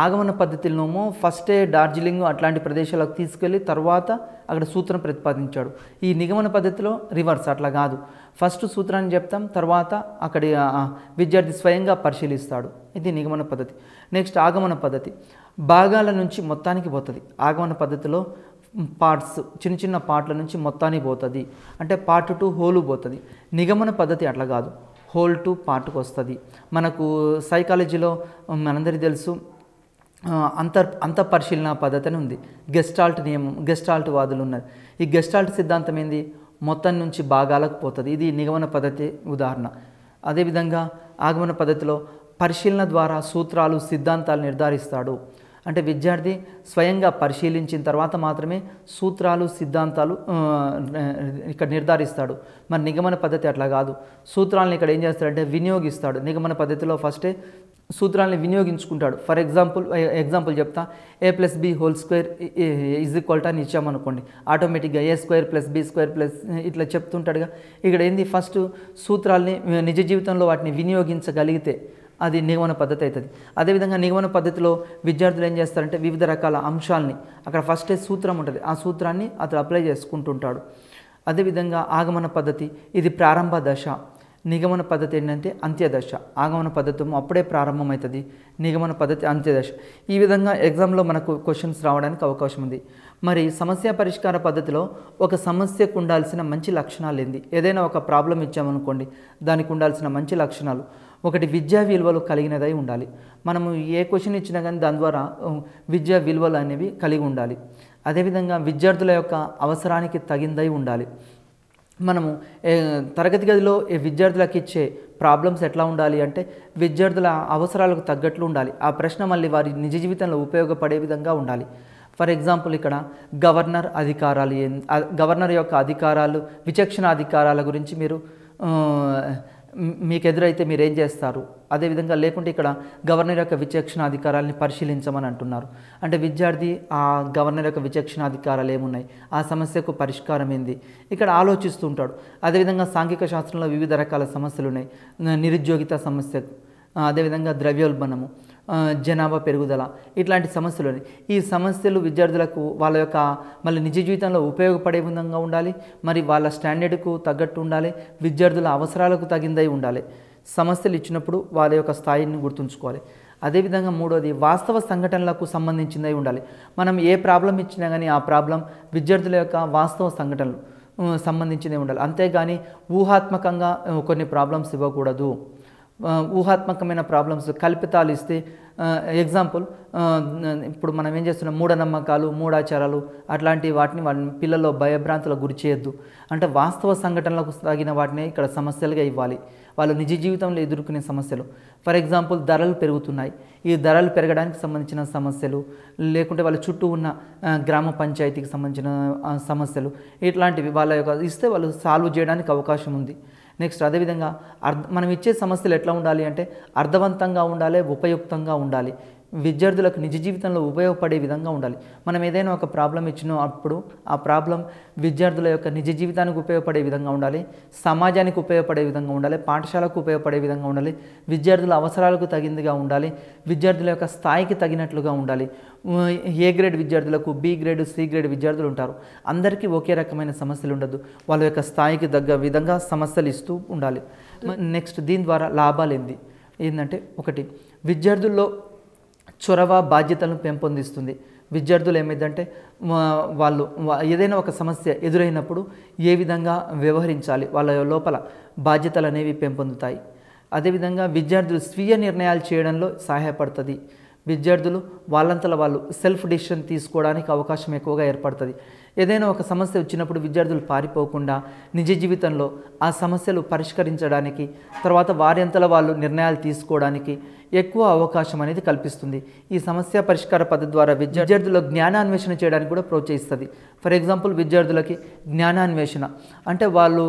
ఆగమన పద్ధతిలోమో ఫస్టే డార్జిలింగ్ అట్లాంటి ప్రదేశాలకు తీసుకెళ్ళి తర్వాత అక్కడ సూత్రం ప్రతిపాదించాడు. ఈ నిగమన పద్ధతిలో రివర్స్, అట్లా కాదు, ఫస్ట్ సూత్రాన్ని చెప్తాం, తర్వాత అక్కడి విద్యార్థి స్వయంగా పరిశీలిస్తాడు. ఇది నిగమన పద్ధతి. నెక్స్ట్ ఆగమన పద్ధతి భాగాల నుంచి మొత్తానికి పోతుంది. ఆగమన పద్ధతిలో పార్ట్స్, చిన్న చిన్న పార్ట్ల నుంచి మొత్తానికి పోతుంది, అంటే పార్ట్ టు హోలు పోతుంది. నిగమన పద్ధతి అట్లా కాదు, హోల్ టు పార్ట్కి వస్తుంది. మనకు సైకాలజీలో మనందరికీ తెలుసు అంతఃపరిశీలన పద్ధతి అని ఉంది. గెస్టాల్ట్ నియమం, గెస్టాల్ట్ వాదులు ఉన్నారు. ఈ గెస్టాల్ట్ సిద్ధాంతం ఏంది, మొత్తం నుంచి భాగాలకు పోతుంది. ఇది నిగమన పద్ధతి ఉదాహరణ. అదేవిధంగా ఆగమన పద్ధతిలో పరిశీలన ద్వారా సూత్రాలు సిద్ధాంతాలు నిర్ధారిస్తాడు. అంటే విద్యార్థి స్వయంగా పరిశీలించిన తర్వాత మాత్రమే సూత్రాలు సిద్ధాంతాలు ఇక్కడ నిర్ధారిస్తాడు. మరి నిగమన పద్ధతి అట్లా కాదు, సూత్రాలను ఇక్కడ ఏం చేస్తాడంటే వినియోగిస్తాడు. నిగమన పద్ధతిలో ఫస్టే సూత్రాలని వినియోగించుకుంటాడు. ఫర్ ఎగ్జాంపుల్ చెప్తా, a+b² అని ఇచ్చామనుకోండి, ఆటోమేటిక్గా a²+b² ఇట్లా చెప్తుంటాడుగా. ఇక్కడ ఏంది, ఫస్ట్ సూత్రాలని నిజ జీవితంలో వాటిని వినియోగించగలిగితే అది నిగమన పద్ధతి అవుతుంది. అదేవిధంగా నిగమన పద్ధతిలో విద్యార్థులు ఏం చేస్తారంటే వివిధ రకాల అంశాలని అక్కడ ఫస్టే సూత్రం ఉంటుంది, ఆ సూత్రాన్ని అతను అప్లై చేసుకుంటుంటాడు. అదేవిధంగా ఆగమన పద్ధతి ఇది ప్రారంభ దశ, నిగమన పద్ధతి ఏంటంటే అంత్యదశ. ఆగమన పద్ధతి అప్పుడే ప్రారంభమవుతుంది, నిగమన పద్ధతి అంత్యదశ. ఈ విధంగా ఎగ్జామ్లో మనకు క్వశ్చన్స్ రావడానికి అవకాశం ఉంది. మరి సమస్య పరిష్కార పద్ధతిలో ఒక సమస్యకు ఉండాల్సిన మంచి లక్షణాలు ఏంది, ఏదైనా ఒక ప్రాబ్లం ఇచ్చామనుకోండి దానికి ఉండాల్సిన మంచి లక్షణాలు, ఒకటి విద్యా విలువలు కలిగినదై ఉండాలి. మనము ఏ క్వశ్చన్ ఇచ్చినా కానీ దాని ద్వారా విద్యా విలువలు అనేవి కలిగి ఉండాలి. అదేవిధంగా విద్యార్థుల యొక్క అవసరానికి తగిందై ఉండాలి. మనము తరగతి గదిలో విద్యార్థులకు ఇచ్చే ప్రాబ్లమ్స్ ఎట్లా ఉండాలి అంటే విద్యార్థుల అవసరాలకు తగ్గట్లు ఉండాలి. ఆ ప్రశ్న మళ్ళీ వారి నిజ జీవితంలో ఉపయోగపడే విధంగా ఉండాలి. ఫర్ ఎగ్జాంపుల్ ఇక్కడ గవర్నర్ యొక్క అధికారాలు, విచక్షణ అధికారాల గురించి మీరు మీకు ఎదురైతే మీరేం చేస్తారు, అదేవిధంగా లేకుంటే ఇక్కడ గవర్నర్ యొక్క విచక్షణ అధికారాలని పరిశీలించమని అంటున్నారు. అంటే విద్యార్థి ఆ గవర్నర్ యొక్క విచక్షణ అధికారాలు ఏమున్నాయి, ఆ సమస్యకు పరిష్కారం ఏంది, ఇక్కడ ఆలోచిస్తూ ఉంటాడు. అదేవిధంగా సాంఘిక శాస్త్రంలో వివిధ రకాల సమస్యలు ఉన్నాయి. నిరుద్యోగిత సమస్య, అదేవిధంగా ద్రవ్యోల్బణము, జనాభా పెరుగుదల, ఇట్లాంటి సమస్యలు ఉన్నాయి. ఈ సమస్యలు విద్యార్థులకు వాళ్ళ యొక్క మళ్ళీ నిజ జీవితంలో ఉపయోగపడే విధంగా ఉండాలి, మరి వాళ్ళ స్టాండర్డ్కు తగ్గట్టు ఉండాలి, విద్యార్థుల అవసరాలకు తగిందై ఉండాలి. సమస్యలు ఇచ్చినప్పుడు వాళ్ళ యొక్క స్థాయిని గుర్తుంచుకోవాలి. అదేవిధంగా మూడోది వాస్తవ సంఘటనలకు సంబంధించిందై ఉండాలి. మనం ఏ ప్రాబ్లం ఇచ్చినా కానీ ఆ ప్రాబ్లం విద్యార్థుల యొక్క వాస్తవ సంఘటనలు సంబంధించిందే ఉండాలి. అంతేగాని ఊహాత్మకంగా కొన్ని ప్రాబ్లమ్స్ ఇవ్వకూడదు. ఊహాత్మకమైన ప్రాబ్లమ్స్ కల్పితాలు ఇస్తే ఎగ్జాంపుల్ ఇప్పుడు మనం ఏం చేస్తున్నాం, మూఢనమ్మకాలు, మూఢాచారాలు అట్లాంటి వాటిని పిల్లల్లో భయభ్రాంతులకు గురి చేయొద్దు. అంటే వాస్తవ సంఘటనలకు తగిన వాటిని ఇక్కడ సమస్యలుగా ఇవ్వాలి. వాళ్ళు నిజ జీవితంలో ఎదుర్కొనే సమస్యలు, ఫర్ ఎగ్జాంపుల్ ధరలు పెరుగుతున్నాయి, ఈ ధరలు పెరగడానికి సంబంధించిన సమస్యలు, లేకుంటే వాళ్ళ చుట్టూ ఉన్న గ్రామ పంచాయతీకి సంబంధించిన సమస్యలు, ఇట్లాంటివి వాళ్ళ యొక్క ఇస్తే వాళ్ళు సాల్వ్ చేయడానికి అవకాశం ఉంది. నెక్స్ట్ అదేవిధంగా మనం ఇచ్చే సమస్యలు ఎట్లా ఉండాలి అంటే అర్థవంతంగా ఉండాలి, ఉపయుక్తంగా ఉండాలి, విద్యార్థులకు నిజ జీవితంలో ఉపయోగపడే విధంగా ఉండాలి. మనం ఏదైనా ఒక ప్రాబ్లం ఇచ్చినప్పుడు ఆ ప్రాబ్లం విద్యార్థుల యొక్క నిజ జీవితానికి ఉపయోగపడే విధంగా ఉండాలి, సమాజానికి ఉపయోగపడే విధంగా ఉండాలి, పాఠశాలకు ఉపయోగపడే విధంగా ఉండాలి, విద్యార్థుల అవసరాలకు తగిందిగా ఉండాలి, విద్యార్థుల యొక్క స్థాయికి తగినట్లుగా ఉండాలి. ఏ గ్రేడ్ విద్యార్థులకు, బి గ్రేడ్, సి గ్రేడ్ విద్యార్థులు ఉంటారు. అందరికీ ఒకే రకమైన సమస్యలు ఉండదు, వాళ్ళ యొక్క స్థాయికి తగ్గ విధంగా సమస్యలు ఇస్తూ ఉండాలి. నెక్స్ట్ దీని ద్వారా లాభాలు ఏంటంటే, ఒకటి విద్యార్థుల్లో చొరవ, బాధ్యతలను పెంపొందిస్తుంది. విద్యార్థులు ఏమైందంటే వాళ్ళు ఏదైనా ఒక సమస్య ఎదురైనప్పుడు ఏ విధంగా వ్యవహరించాలి, వాళ్ళ లోపల బాధ్యతలు అనేవి పెంపొందుతాయి. అదేవిధంగా విద్యార్థులు స్వీయ నిర్ణయాలు చేయడంలో సహాయపడుతుంది. విద్యార్థులు వాళ్ళంతలో వాళ్ళు సెల్ఫ్ డిసిషన్ తీసుకోవడానికి అవకాశం ఎక్కువగా ఏర్పడుతుంది. ఏదైనా ఒక సమస్య వచ్చినప్పుడు విద్యార్థులు పారిపోకుండా నిజ జీవితంలో ఆ సమస్యలు పరిష్కరించడానికి, తర్వాత వారంతలో వాళ్ళు నిర్ణయాలు తీసుకోవడానికి ఎక్కువ అవకాశం అనేది కల్పిస్తుంది. ఈ సమస్య పరిష్కార పద్ధతి ద్వారా విద్యార్థుల్లో జ్ఞానాన్వేషణ చేయడానికి కూడా ప్రోత్సహిస్తుంది. ఫర్ ఎగ్జాంపుల్ విద్యార్థులకి జ్ఞానాన్వేషణ అంటే వాళ్ళు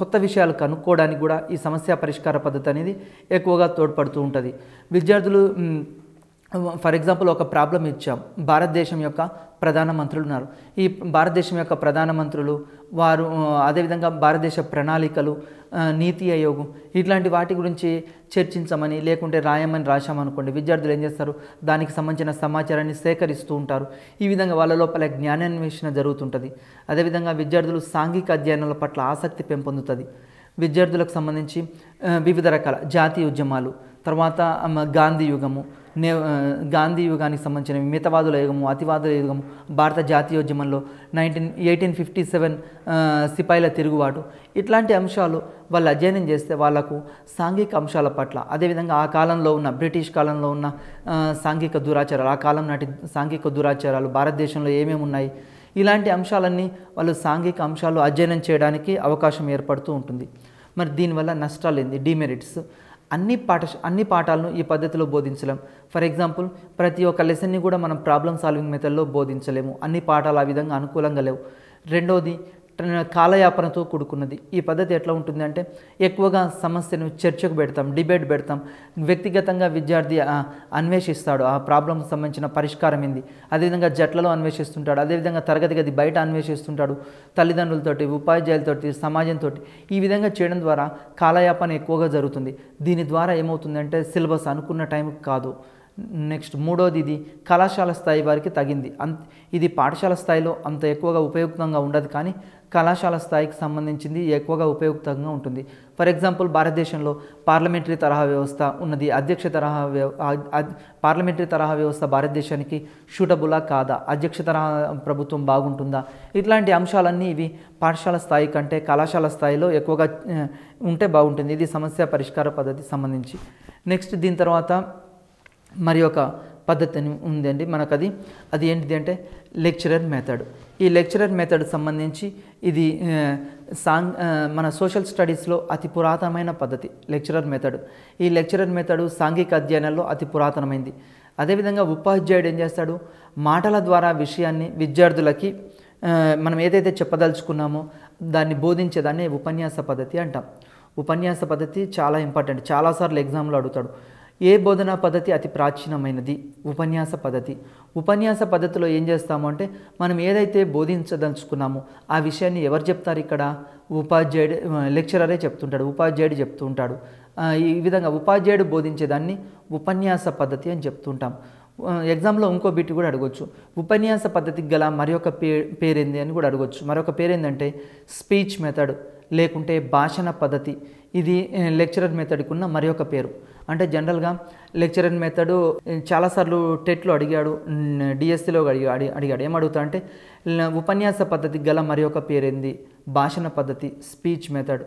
కొత్త విషయాలు కనుక్కోవడానికి కూడా ఈ సమస్య పరిష్కార పద్ధతి అనేది ఎక్కువగా తోడ్పడుతూ ఉంటుంది. విద్యార్థులు ఫర్ ఎగ్జాంపుల్ ఒక ప్రాబ్లం ఇచ్చాం, భారతదేశం యొక్క ప్రధానమంత్రులు ఉన్నారు. ఈ భారతదేశం యొక్క ప్రధానమంత్రులు వారు అదేవిధంగా భారతదేశ ప్రణాళికలు, నీతి ఆయోగ్ ఇట్లాంటి వాటి గురించి చర్చించమని లేకుంటే రాయమని రాశామనుకోండి, విద్యార్థులు ఏం చేస్తారు, దానికి సంబంధించిన సమాచారాన్ని సేకరిస్తూ ఉంటారు. ఈ విధంగా వాళ్ళ లోపల జ్ఞానాన్వేషణ జరుగుతుంటుంది. అదేవిధంగా విద్యార్థులు సాంఘిక అధ్యయనాల పట్ల ఆసక్తి పెంపొందుతుంది. విద్యార్థులకు సంబంధించి వివిధ రకాల జాతీయ ఉద్యమాలు, తర్వాత గాంధీ యుగము, గాంధీ యుగానికి సంబంధించిన మితవాదుల యుగము, అతివాదుల యుగము, భారత జాతీయోద్యమంలో 1857 సిపాయిల తిరుగుబాటు, ఇట్లాంటి అంశాలు వాళ్ళు అధ్యయనం చేస్తే వాళ్ళకు సాంఘిక అంశాల పట్ల, అదేవిధంగా ఆ కాలంలో ఉన్న బ్రిటిష్ కాలంలో ఉన్న సాంఘిక దురాచారాలు, ఆ కాలం నాటి సాంఘిక దురాచారాలు భారతదేశంలో ఏమేమి ఉన్నాయి, ఇలాంటి అంశాలన్నీ వాళ్ళు సాంఘిక అంశాలు అధ్యయనం చేయడానికి అవకాశం ఏర్పడుతూ ఉంటుంది. మరి దీనివల్ల నష్టాలు ఏంది, డిమెరిట్స్, అన్ని పాఠాలను ఈ పద్ధతిలో బోధించలేం. ఫర్ ఎగ్జాంపుల్ ప్రతి ఒక్క లెసన్ని కూడా మనం ప్రాబ్లమ్ సాల్వింగ్ మెథడ్లో బోధించలేము, అన్ని పాఠాలు ఆ విధంగా అనుకూలంగా లేవు. రెండవది కాలయాపనతో కూడుకున్నది. ఈ పద్ధతి ఎట్లా ఉంటుంది అంటే ఎక్కువగా సమస్యను చర్చకు పెడతాం, డిబేట్ పెడతాం, వ్యక్తిగతంగా విద్యార్థి అన్వేషిస్తాడు ఆ ప్రాబ్లంకి సంబంధించిన పరిష్కారం ఏంది, అదేవిధంగా జట్లలో అన్వేషిస్తుంటాడు, అదేవిధంగా తరగతి గది బయట అన్వేషిస్తుంటాడు, తల్లిదండ్రులతోటి, ఉపాధ్యాయులతోటి, సమాజంతో. ఈ విధంగా చేయడం ద్వారా కాలయాపన ఎక్కువగా జరుగుతుంది. దీని ద్వారా ఏమవుతుందంటే సిలబస్ అనుకున్న టైంకి కాదు. నెక్స్ట్ మూడోది, ఇది కళాశాల స్థాయి వారికి తగింది. ఇది పాఠశాల స్థాయిలో అంత ఎక్కువగా ఉపయుక్తంగా ఉండదు, కానీ కళాశాల స్థాయికి సంబంధించింది ఎక్కువగా ఉపయుక్తంగా ఉంటుంది. ఫర్ ఎగ్జాంపుల్ భారతదేశంలో పార్లమెంటరీ తరహా వ్యవస్థ ఉన్నది, పార్లమెంటరీ తరహా వ్యవస్థ భారతదేశానికి షూటబులా కాదా, అధ్యక్ష తరహా ప్రభుత్వం బాగుంటుందా, ఇట్లాంటి అంశాలన్నీ ఇవి పాఠశాల స్థాయి కంటే కళాశాల స్థాయిలో ఎక్కువగా ఉంటే బాగుంటుంది. ఇది సమస్య పరిష్కార పద్ధతి సంబంధించి. నెక్స్ట్ దీని తర్వాత మరి ఒక పద్ధతి ఉందండి మనకు, అది ఏంటిది అంటే లెక్చరర్ మెథడ్. ఈ లెక్చరర్ మెథడ్ సంబంధించి ఇది మన సోషల్ స్టడీస్లో అతి పురాతనమైన పద్ధతి లెక్చరర్ మెథడ్. ఈ లెక్చరర్ మెథడ్ సాంఘిక అధ్యయనాల్లో అతి పురాతనమైంది. అదేవిధంగా ఉపాధ్యాయుడు ఏం చేస్తాడు, మాటల ద్వారా విషయాన్ని విద్యార్థులకి మనం ఏదైతే చెప్పదలుచుకున్నామో దాన్ని బోధించేదాన్ని ఉపన్యాస పద్ధతి అంటాం. ఉపన్యాస పద్ధతి చాలా ఇంపార్టెంట్, చాలాసార్లు ఎగ్జామ్లో అడుగుతాడు. ఏ బోధనా పద్ధతి అతి ప్రాచీనమైనది? ఉపన్యాస పద్ధతి. ఉపన్యాస పద్ధతిలో ఏం చేస్తాము అంటే మనం ఏదైతే బోధించదలుచుకున్నామో ఆ విషయాన్ని ఎవరు చెప్తారు ఇక్కడ? ఉపాధ్యాయుడు, లెక్చరరే చెప్తుంటాడు, ఉపాధ్యాయుడు చెప్తూ ఉంటాడు. ఈ విధంగా ఉపాధ్యాయుడు బోధించేదాన్ని ఉపన్యాస పద్ధతి అని చెప్తుంటాం. ఎగ్జామ్లో ఇంకో బిట్ కూడా అడగొచ్చు, ఉపన్యాస పద్ధతికి గల మరొక పేరేంది అని కూడా అడగొచ్చు. మరొక పేరేందంటే స్పీచ్ మెథడ్ లేకుంటే భాషణ పద్ధతి. ఇది లెక్చరర్ మెథడ్కి ఉన్న మరొక పేరు. అంటే జనరల్గా లెక్చరర్ మెథడు చాలాసార్లు టెట్లో అడిగాడు, డిఎస్సిలో అడిగాడు. ఏమడుగుతా అంటే ఉపన్యాస పద్ధతికి గల మరొక పేరేంది? భాషణ పద్ధతి, స్పీచ్ మెథడ్.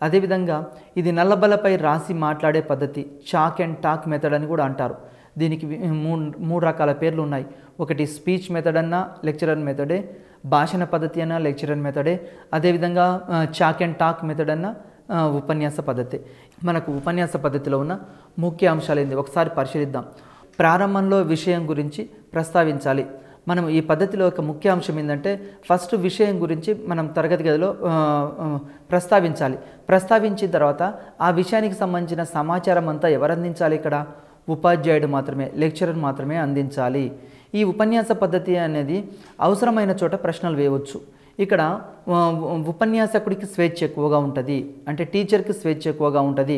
అదేవిధంగా ఇది నల్లబలపై రాసి మాట్లాడే పద్ధతి, చాక్ అండ్ టాక్ మెథడ్ అని కూడా అంటారు. దీనికి మూడు రకాల పేర్లు ఉన్నాయి. ఒకటి స్పీచ్ మెథడ్ అన్నా లెక్చరర్ మెథడే, భాషణ పద్ధతి అన్నా లెక్చరర్ మెథడే, అదేవిధంగా చాక్ అండ్ టాక్ మెథడ్ అన్నా ఉపన్యాస పద్ధతి. మనకు ఉపన్యాస పద్ధతిలో ఉన్న ముఖ్య అంశాలు ఏంది ఒకసారి పరిశీలిద్దాం. ప్రారంభంలో విషయం గురించి ప్రస్తావించాలి. మనం ఈ పద్ధతిలో ఒక ముఖ్య అంశం ఏంటంటే ఫస్ట్ విషయం గురించి మనం తరగతి గదిలో ప్రస్తావించాలి. ప్రస్తావించిన తర్వాత ఆ విషయానికి సంబంధించిన సమాచారం అంతా ఎవరు అందించాలి? ఇక్కడ ఉపాధ్యాయుడు మాత్రమే, లెక్చరర్ మాత్రమే అందించాలి. ఈ ఉపన్యాస పద్ధతి అనేది అవసరమైన చోట ప్రశ్నలు వేయవచ్చు. ఇక్కడ ఉపన్యాసకుడికి స్వేచ్ఛ ఎక్కువగా ఉంటుంది, అంటే టీచర్కి స్వేచ్ఛ ఎక్కువగా ఉంటుంది,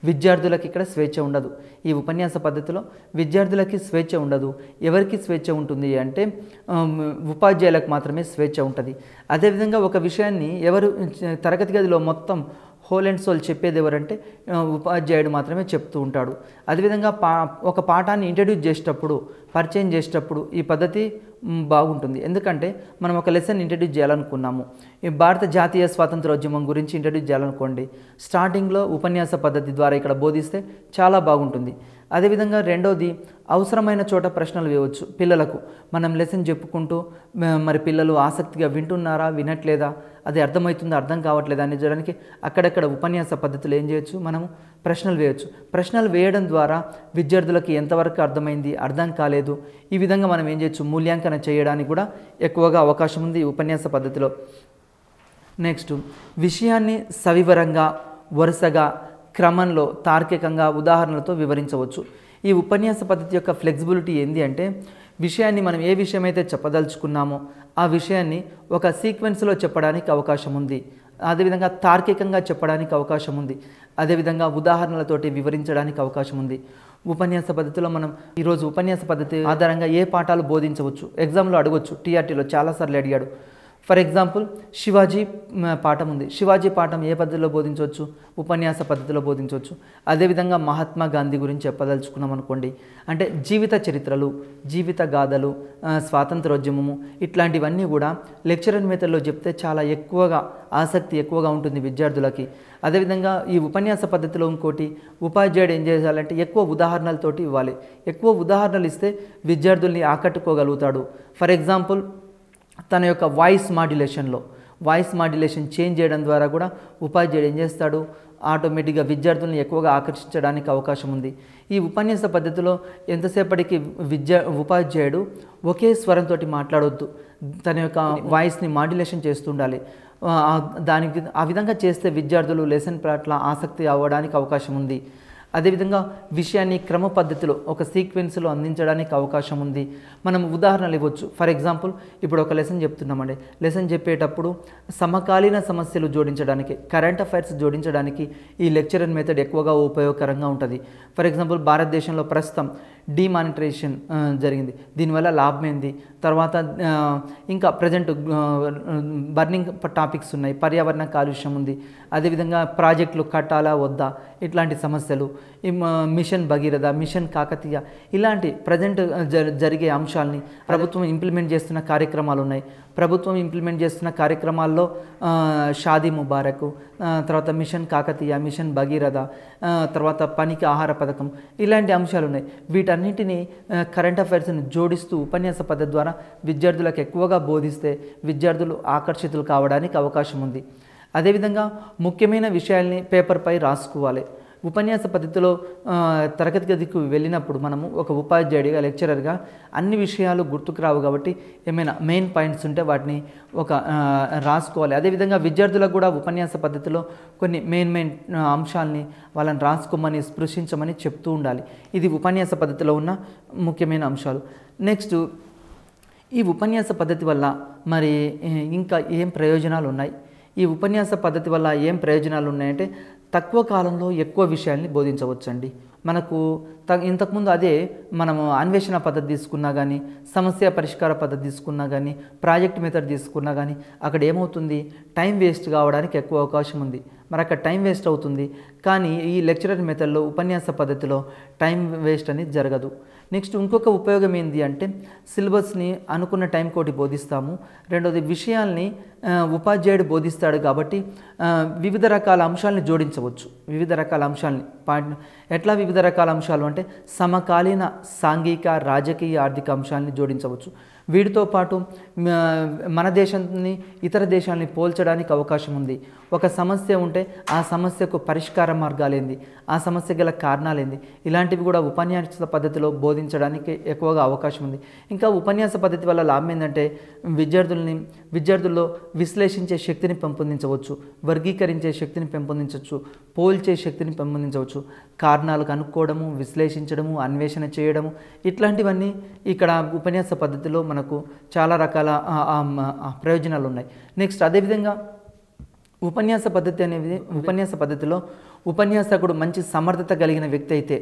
విద్యార్థులకి ఇక్కడ స్వేచ్ఛ ఉండదు. ఈ ఉపన్యాస పద్ధతిలో విద్యార్థులకి స్వేచ్ఛ ఉండదు. ఎవరికి స్వేచ్ఛ ఉంటుంది అంటే ఉపాధ్యాయులకు మాత్రమే స్వేచ్ఛ ఉంటుంది. అదేవిధంగా ఒక విషయాన్ని ఎవరు తరగతి గదిలో మొత్తం హోల్ అండ్ సోల్ చెప్పేది ఎవరంటే ఉపాధ్యాయుడు మాత్రమే చెప్తూ ఉంటాడు. అదేవిధంగా ఒక పాఠాన్ని ఇంట్రడ్యూస్ చేసేటప్పుడు, పరిచయం చేసేటప్పుడు ఈ పద్ధతి బాగుంటుంది. ఎందుకంటే మనం ఒక లెసన్ ఇంట్రడ్యూస్ చేయాలనుకున్నాము, ఈ భారత జాతీయ స్వాతంత్రోద్యమం గురించి ఇంట్రడ్యూస్ చేయాలనుకోండి, స్టార్టింగ్లో ఉపన్యాస పద్ధతి ద్వారా ఇక్కడ బోధిస్తే చాలా బాగుంటుంది. అదేవిధంగా రెండోది అవసరమైన చోట ప్రశ్నలు వేయవచ్చు. పిల్లలకు మనం లెసన్ చెప్పుకుంటూ మరి పిల్లలు ఆసక్తిగా వింటున్నారా, వినట్లేదా, అది అర్థమవుతుందా, అర్థం కావట్లేదా అని చూడడానికి అక్కడక్కడ ఉపన్యాస పద్ధతులు ఏం చేయొచ్చు, మనము ప్రశ్నలు వేయవచ్చు. ప్రశ్నలు వేయడం ద్వారా విద్యార్థులకు ఎంతవరకు అర్థమైంది, అర్థం కాలేదు, ఈ విధంగా మనం ఏం చేయొచ్చు, మూల్యాంకన చేయడానికి కూడా ఎక్కువగా అవకాశం ఉంది ఈ ఉపన్యాస పద్ధతిలో. నెక్స్ట్, విషయాన్ని సవివరంగా, వరుసగా, క్రమంలో, తార్కికంగా ఉదాహరణలతో వివరించవచ్చు. ఈ ఉపన్యాస పద్ధతి యొక్క ఫ్లెక్సిబిలిటీ ఏంటి అంటే విషయాన్ని మనం ఏ విషయమైతే చెప్పదలుచుకున్నామో ఆ విషయాన్ని ఒక సీక్వెన్స్లో చెప్పడానికి అవకాశం ఉంది. అదేవిధంగా తార్కికంగా చెప్పడానికి అవకాశం ఉంది. అదేవిధంగా ఉదాహరణలతోటి వివరించడానికి అవకాశం ఉంది. ఉపన్యాస పద్ధతిలో మనం ఈరోజు ఉపన్యాస పద్ధతి ఆధారంగా ఏ పాఠాలు బోధించవచ్చు, ఎగ్జామ్లో అడగవచ్చు, టీఆర్టీలో చాలాసార్లు అడిగాడు. ఫర్ ఎగ్జాంపుల్ శివాజీ పాఠం ఉంది. శివాజీ పాఠం ఏ పద్ధతిలో బోధించవచ్చు, ఉపన్యాస పద్ధతిలో బోధించవచ్చు. అదేవిధంగా మహాత్మా గాంధీ గురించి చెప్పదలుచుకున్నాం అనుకోండి, అంటే జీవిత చరిత్రలు, జీవిత గాథలు, స్వాతంత్రోద్యమము, ఇట్లాంటివన్నీ కూడా లెక్చరర్ మెథడ్లో చెప్తే చాలా ఎక్కువగా ఆసక్తి ఎక్కువగా ఉంటుంది విద్యార్థులకి. అదేవిధంగా ఈ ఉపన్యాస పద్ధతిలో ఇంకోటి ఉపాధ్యాయుడు ఏం చేయాలంటే ఎక్కువ ఉదాహరణలతోటి ఇవ్వాలి. ఎక్కువ ఉదాహరణలు ఇస్తే విద్యార్థుల్ని ఆకట్టుకోగలుగుతాడు. ఫర్ ఎగ్జాంపుల్ తన యొక్క వాయిస్ మాడ్యులేషన్ చేంజ్ చేయడం ద్వారా కూడా ఉపాధ్యాయుడు ఏం చేస్తాడు, ఆటోమేటిక్గా విద్యార్థుల్ని ఎక్కువగా ఆకర్షించడానికి అవకాశం ఉంది. ఈ ఉపన్యాస పద్ధతిలో ఎంతసేపటికి ఉపాధ్యాయుడు ఒకే స్వరంతో మాట్లాడొద్దు, తన యొక్క వాయిస్ని మాడ్యులేషన్ చేస్తుండాలి. ఆ విధంగా చేస్తే విద్యార్థులు లెసన్ పట్ల ఆసక్తి అవ్వడానికి అవకాశం ఉంది. అదేవిధంగా విషయాన్ని క్రమ పద్ధతిలో ఒక సీక్వెన్స్లో అందించడానికి అవకాశం ఉంది. మనం ఉదాహరణలు ఇవ్వచ్చు. ఫర్ ఎగ్జాంపుల్ ఇప్పుడు ఒక లెసన్ చెప్తున్నామండి, లెసన్ చెప్పేటప్పుడు సమకాలీన సమస్యలు జోడించడానికి, కరెంట్ అఫైర్స్ జోడించడానికి ఈ లెక్చరర్ మెథడ్ ఎక్కువగా ఉపయోగకరంగా ఉంటుంది. ఫర్ ఎగ్జాంపుల్ భారతదేశంలో ప్రస్తుతం డిమానిటైజేషన్ జరిగింది, దీనివల్ల లాభం ఏంది, తర్వాత ఇంకా ప్రజెంట్ బర్నింగ్ టాపిక్స్ ఉన్నాయి, పర్యావరణ కాలుష్యం ఉంది, అదేవిధంగా ప్రాజెక్టులు కట్టాలా వద్దా, ఇట్లాంటి సమస్యలు, మిషన్ భగీరథ, మిషన్ కాకతీయ, ఇలాంటి ప్రజెంట్ జరిగే అంశాలని ప్రభుత్వం ఇంప్లిమెంట్ చేస్తున్న కార్యక్రమాలు ఉన్నాయి. ప్రభుత్వం ఇంప్లిమెంట్ చేస్తున్న కార్యక్రమాల్లో షాదీ ముబారక్, తర్వాత మిషన్ కాకతీయ, మిషన్ భగీరథ, తర్వాత పనికి ఆహార పథకం, ఇలాంటి అంశాలు ఉన్నాయి. వీటన్నిటినీ కరెంట్ అఫైర్స్ని జోడిస్తూ ఉపన్యాస పద్ధతి ద్వారా విద్యార్థులకు ఎక్కువగా బోధిస్తే విద్యార్థులు ఆకర్షితులు కావడానికి అవకాశం ఉంది. అదేవిధంగా ముఖ్యమైన విషయాల్ని పేపర్పై రాసుకోవాలి. ఉపన్యాస పద్ధతిలో తరగతి గదికి వెళ్ళినప్పుడు మనము ఒక ఉపాధ్యాయుడిగా లెక్చరర్గా అన్ని విషయాలు గుర్తుకు రావు కాబట్టి ఏమైనా మెయిన్ పాయింట్స్ ఉంటే వాటిని రాసుకోవాలి. అదేవిధంగా విద్యార్థులకు కూడా ఉపన్యాస పద్ధతిలో కొన్ని మెయిన్ అంశాలని వాళ్ళని రాసుకోమని స్పృశించమని చెప్తూ ఉండాలి. ఇది ఉపన్యాస పద్ధతిలో ఉన్న ముఖ్యమైన అంశాలు. నెక్స్ట్, ఈ ఉపన్యాస పద్ధతి వల్ల మరి ఇంకా ఏం ప్రయోజనాలు ఉన్నాయి? ఈ ఉపన్యాస పద్ధతి వల్ల ఏం ప్రయోజనాలు ఉన్నాయంటే తక్కువ కాలంలో ఎక్కువ విషయాల్ని బోధించవచ్చండి. మనకు ఇంతకుముందు అదే మనము అన్వేషణ పద్ధతి తీసుకున్నా కానీ, సమస్య పరిష్కార పద్ధతి తీసుకున్నా కానీ, ప్రాజెక్ట్ మెథడ్ తీసుకున్నా కానీ అక్కడ ఏమవుతుంది, టైం వేస్ట్ కావడానికి ఎక్కువ అవకాశం ఉంది. మరి అక్కడ టైం వేస్ట్ అవుతుంది. కానీ ఈ లెక్చరర్ మెథడ్లో ఉపన్యాస పద్ధతిలో టైం వేస్ట్ అనేది జరగదు. నెక్స్ట్ ఇంకొక ఉపయోగం ఏంటి అంటే సిలబస్ని అనుకున్న టైం కోటి బోధిస్తాము. రెండోది విషయాల్ని ఉపాధ్యాయుడు బోధిస్తాడు కాబట్టి వివిధ రకాల అంశాలని జోడించవచ్చు. వివిధ రకాల అంశాలని ఎట్లా వివిధ రకాల అంశాలు అంటే సమకాలీన సాంఘిక, రాజకీయ, ఆర్థిక అంశాలని జోడించవచ్చు. వీటితో పాటు మన దేశాన్ని ఇతర దేశాలని పోల్చడానికి అవకాశం ఉంది. ఒక సమస్య ఉంటే ఆ సమస్యకు పరిష్కార మార్గాలేంది, ఆ సమస్య గల కారణాలేంది, ఇలాంటివి కూడా ఉపన్యాస పద్ధతిలో బోధించడానికి ఎక్కువగా అవకాశం ఉంది. ఇంకా ఉపన్యాస పద్ధతి వల్ల లాభం ఏంటంటే విద్యార్థుల్లో విశ్లేషించే శక్తిని పెంపొందించవచ్చు, వర్గీకరించే శక్తిని పెంపొందించవచ్చు, పోల్చే శక్తిని పెంపొందించవచ్చు, కారణాలు కనుక్కోవడము, విశ్లేషించడము, అన్వేషణ చేయడము, ఇట్లాంటివన్నీ ఇక్కడ ఉపన్యాస పద్ధతిలో మనకు చాలా రకాల ప్రయోజనాలు ఉన్నాయి. నెక్స్ట్, అదేవిధంగా ఉపన్యాస పద్ధతిలో ఉపన్యాసకుడు మంచి సమర్థత కలిగిన వ్యక్తి అయితే,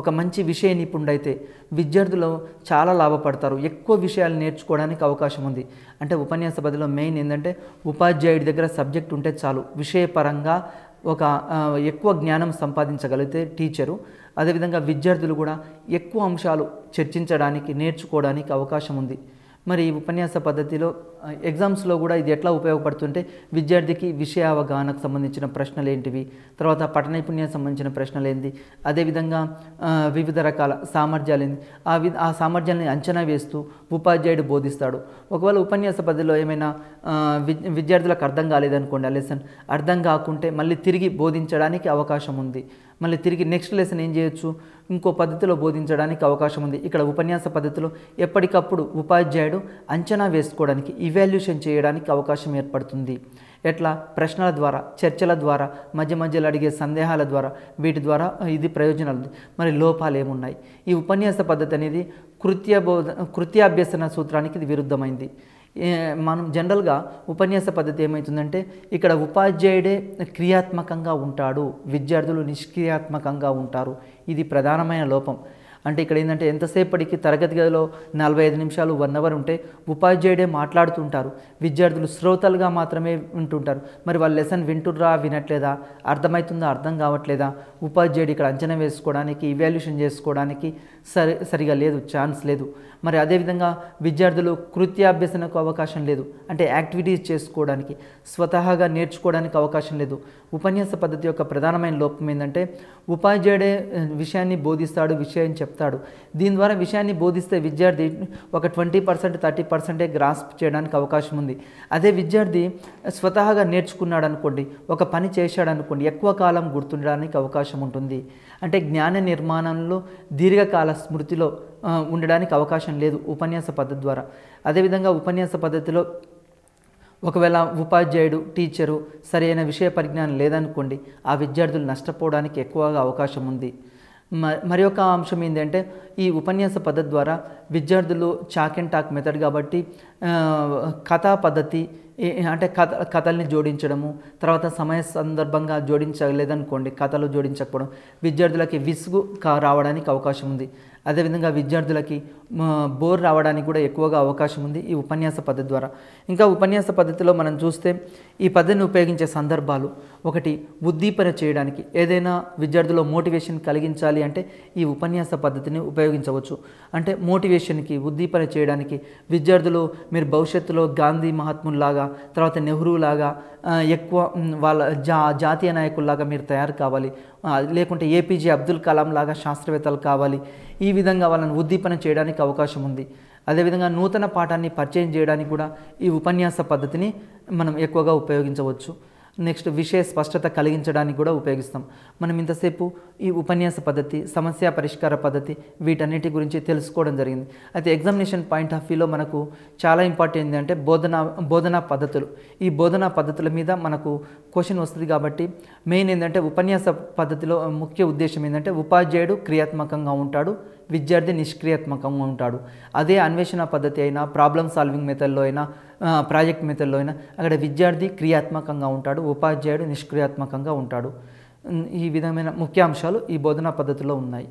ఒక మంచి విషయ నిపుణుడైతే విద్యార్థులు చాలా లాభపడతారు, ఎక్కువ విషయాలు నేర్చుకోవడానికి అవకాశం ఉంది. అంటే ఉపన్యాస పద్ధతిలో మెయిన్ ఏంటంటే ఉపాధ్యాయుడి దగ్గర సబ్జెక్ట్ ఉంటే చాలు, విషయపరంగా ఒక ఎక్కువ జ్ఞానం సంపాదించగలిగితే టీచరు, అదేవిధంగా విద్యార్థులు కూడా ఎక్కువ అంశాలు చర్చించడానికి, నేర్చుకోవడానికి అవకాశం ఉంది. మరి ఈ ఉపన్యాస పద్ధతిలో ఎగ్జామ్స్లో కూడా ఇది ఎట్లా ఉపయోగపడుతుంటే విద్యార్థికి విషయ అవగాహనకు సంబంధించిన ప్రశ్నలు ఏంటివి, తర్వాత పఠన నైపుణ్యానికి సంబంధించిన ప్రశ్నలు ఏంటి, అదేవిధంగా వివిధ రకాల సామర్థ్యాలు ఏంటి, ఆ సామర్థ్యాలని అంచనా వేస్తూ ఉపాధ్యాయుడు బోధిస్తాడు. ఒకవేళ ఉపన్యాస పద్ధతిలో ఏమైనా విద్యార్థులకు అర్థం కాలేదనుకోండి, ఆ లెసన్ అర్థం కాకుంటే మళ్ళీ తిరిగి బోధించడానికి అవకాశం ఉంది. మళ్ళీ తిరిగి నెక్స్ట్ లెసన్ ఏం చేయొచ్చు, ఇంకో పద్ధతిలో బోధించడానికి అవకాశం ఉంది. ఇక్కడ ఉపన్యాస పద్ధతిలో ఎప్పటికప్పుడు ఉపాధ్యాయుడు అంచనా వేసుకోవడానికి, ఇవాల్యుయేషన్ చేయడానికి అవకాశం ఏర్పడుతుంది. ఎట్లా, ప్రశ్నల ద్వారా, చర్చల ద్వారా, మధ్యలో అడిగే సందేహాల ద్వారా, వీటి ద్వారా ఇది ప్రయోజనాలు ఉంది. మరి లోపాలు ఏమున్నాయి? ఈ ఉపన్యాస పద్ధతి అనేది కృత్యాభ్యసన సూత్రానికి ఇది విరుద్ధమైంది. మనం జనరల్గా ఉపన్యాస పద్ధతి ఏమవుతుందంటే ఇక్కడ ఉపాధ్యాయుడే క్రియాత్మకంగా ఉంటాడు, విద్యార్థులు నిష్క్రియాత్మకంగా ఉంటారు. ఇది ప్రధానమైన లోపం. అంటే ఇక్కడ ఏంటంటే ఎంతసేపటికి తరగతి గదిలో 45 నిమిషాలు 1 అవర్ ఉంటే ఉపాధ్యాయుడే మాట్లాడుతుంటారు, విద్యార్థులు శ్రోతలుగా మాత్రమే వింటుంటారు. మరి వాళ్ళు లెసన్ వింటుర్రా, వినట్లేదా, అర్థమవుతుందా, అర్థం కావట్లేదా, ఉపాధ్యాయుడు ఇక్కడ అంచనా వేసుకోవడానికి, ఇవాల్యుయేషన్ చేసుకోవడానికి సరిగా లేదు, ఛాన్స్ లేదు. మరి అదేవిధంగా విద్యార్థులు కృత్యాభ్యసనకు అవకాశం లేదు, అంటే యాక్టివిటీస్ చేసుకోవడానికి, స్వతహాగా నేర్చుకోవడానికి అవకాశం లేదు. ఉపన్యాస పద్ధతి యొక్క ప్రధానమైన లోపం ఏంటంటే ఉపాధ్యాయుడే విషయాన్ని బోధిస్తాడు, విషయం చెప్తాడు. దీని ద్వారా విషయాన్ని బోధిస్తే విద్యార్థి ఒక 20% 30% గ్రాస్ప్ చేయడానికి అవకాశం ఉంది. అదే విద్యార్థి స్వతహాగా నేర్చుకున్నాడు అనుకోండి, ఒక పని చేశాడు అనుకోండి, ఎక్కువ కాలం గుర్తుండడానికి అవకాశం ఉంటుంది. అంటే జ్ఞాన నిర్మాణంలో దీర్ఘకాల స్మృతిలో ఉండడానికి అవకాశం లేదు ఉపన్యాస పద్ధతి ద్వారా. అదేవిధంగా ఉపన్యాస పద్ధతిలో ఒకవేళ ఉపాధ్యాయుడు, టీచరు సరైన విషయ పరిజ్ఞానం లేదనుకోండి, ఆ విద్యార్థులు నష్టపోవడానికి ఎక్కువగా అవకాశం ఉంది. మరి ఒక అంశం ఏంటంటే ఈ ఉపన్యాస పద్ధతి ద్వారా విద్యార్థులు చాక్ అండ్ టాక్ మెథడ్ కాబట్టి కథా పద్ధతి, అంటే కథల్ని జోడించడము, తర్వాత సమయ సందర్భంగా జోడించలేదనుకోండి, కథలు జోడించకపోవడం, విద్యార్థులకి విసుగు రావడానికి అవకాశం ఉంది. అదేవిధంగా విద్యార్థులకి బోర్ రావడానికి కూడా ఎక్కువగా అవకాశం ఉంది ఈ ఉపన్యాస పద్ధతి ద్వారా. ఇంకా ఉపన్యాస పద్ధతిలో మనం చూస్తే ఈ పద్ధతిని ఉపయోగించే సందర్భాలు, ఒకటి ఉద్దీపన చేయడానికి, ఏదైనా విద్యార్థుల్లో మోటివేషన్ కలిగించాలి అంటే ఈ ఉపన్యాస పద్ధతిని ఉపయోగించవచ్చు. అంటే మోటివేషన్కి, ఉద్దీపన చేయడానికి విద్యార్థులు మీరు భవిష్యత్తులో గాంధీ మహాత్ముల్లాగా, తర్వాత నెహ్రూలాగా ఎక్కువ వాళ్ళ జాతీయ నాయకుల్లాగా మీరు తయారు కావాలి, లేకుంటే ఏపీజే అబ్దుల్ కలాం లాగా శాస్త్రవేత్తలు కావాలి, ఈ విధంగా వాళ్ళని ఉద్దీపన చేయడానికి అవకాశం ఉంది. అదేవిధంగా నూతన పాఠాన్ని పరిచయం చేయడానికి కూడా ఈ ఉపన్యాస పద్ధతిని మనం ఎక్కువగా ఉపయోగించవచ్చు. నెక్స్ట్ విషయ స్పష్టత కలిగించడానికి కూడా ఉపయోగిస్తాం. మనం ఇంతసేపు ఈ ఉపన్యాస పద్ధతి, సమస్య పరిష్కార పద్ధతి వీటన్నిటి గురించి తెలుసుకోవడం జరిగింది. అయితే ఎగ్జామినేషన్ పాయింట్ ఆఫ్ వ్యూలో మనకు చాలా ఇంపార్టెంట్ ఏంటంటే బోధనా పద్ధతులు. ఈ బోధనా పద్ధతుల మీద మనకు క్వశ్చన్ వస్తుంది కాబట్టి మెయిన్ ఏంటంటే ఉపన్యాస పద్ధతిలో ముఖ్య ఉద్దేశం ఏంటంటే ఉపాధ్యాయుడు క్రియాత్మకంగా ఉంటాడు, విద్యార్థి నిష్క్రియాత్మకంగా ఉంటాడు. అదే అన్వేషణ పద్ధతి అయినా, ప్రాబ్లమ్ సాల్వింగ్ మెథడ్లో అయినా, ప్రాజెక్ట్ మెథడ్లో అయినా అక్కడ విద్యార్థి క్రియాత్మకంగా ఉంటాడు, ఉపాధ్యాయుడు నిష్క్రియాత్మకంగా ఉంటాడు. ఈ విధమైన ముఖ్యాంశాలు ఈ బోధనా పద్ధతిలో ఉన్నాయి.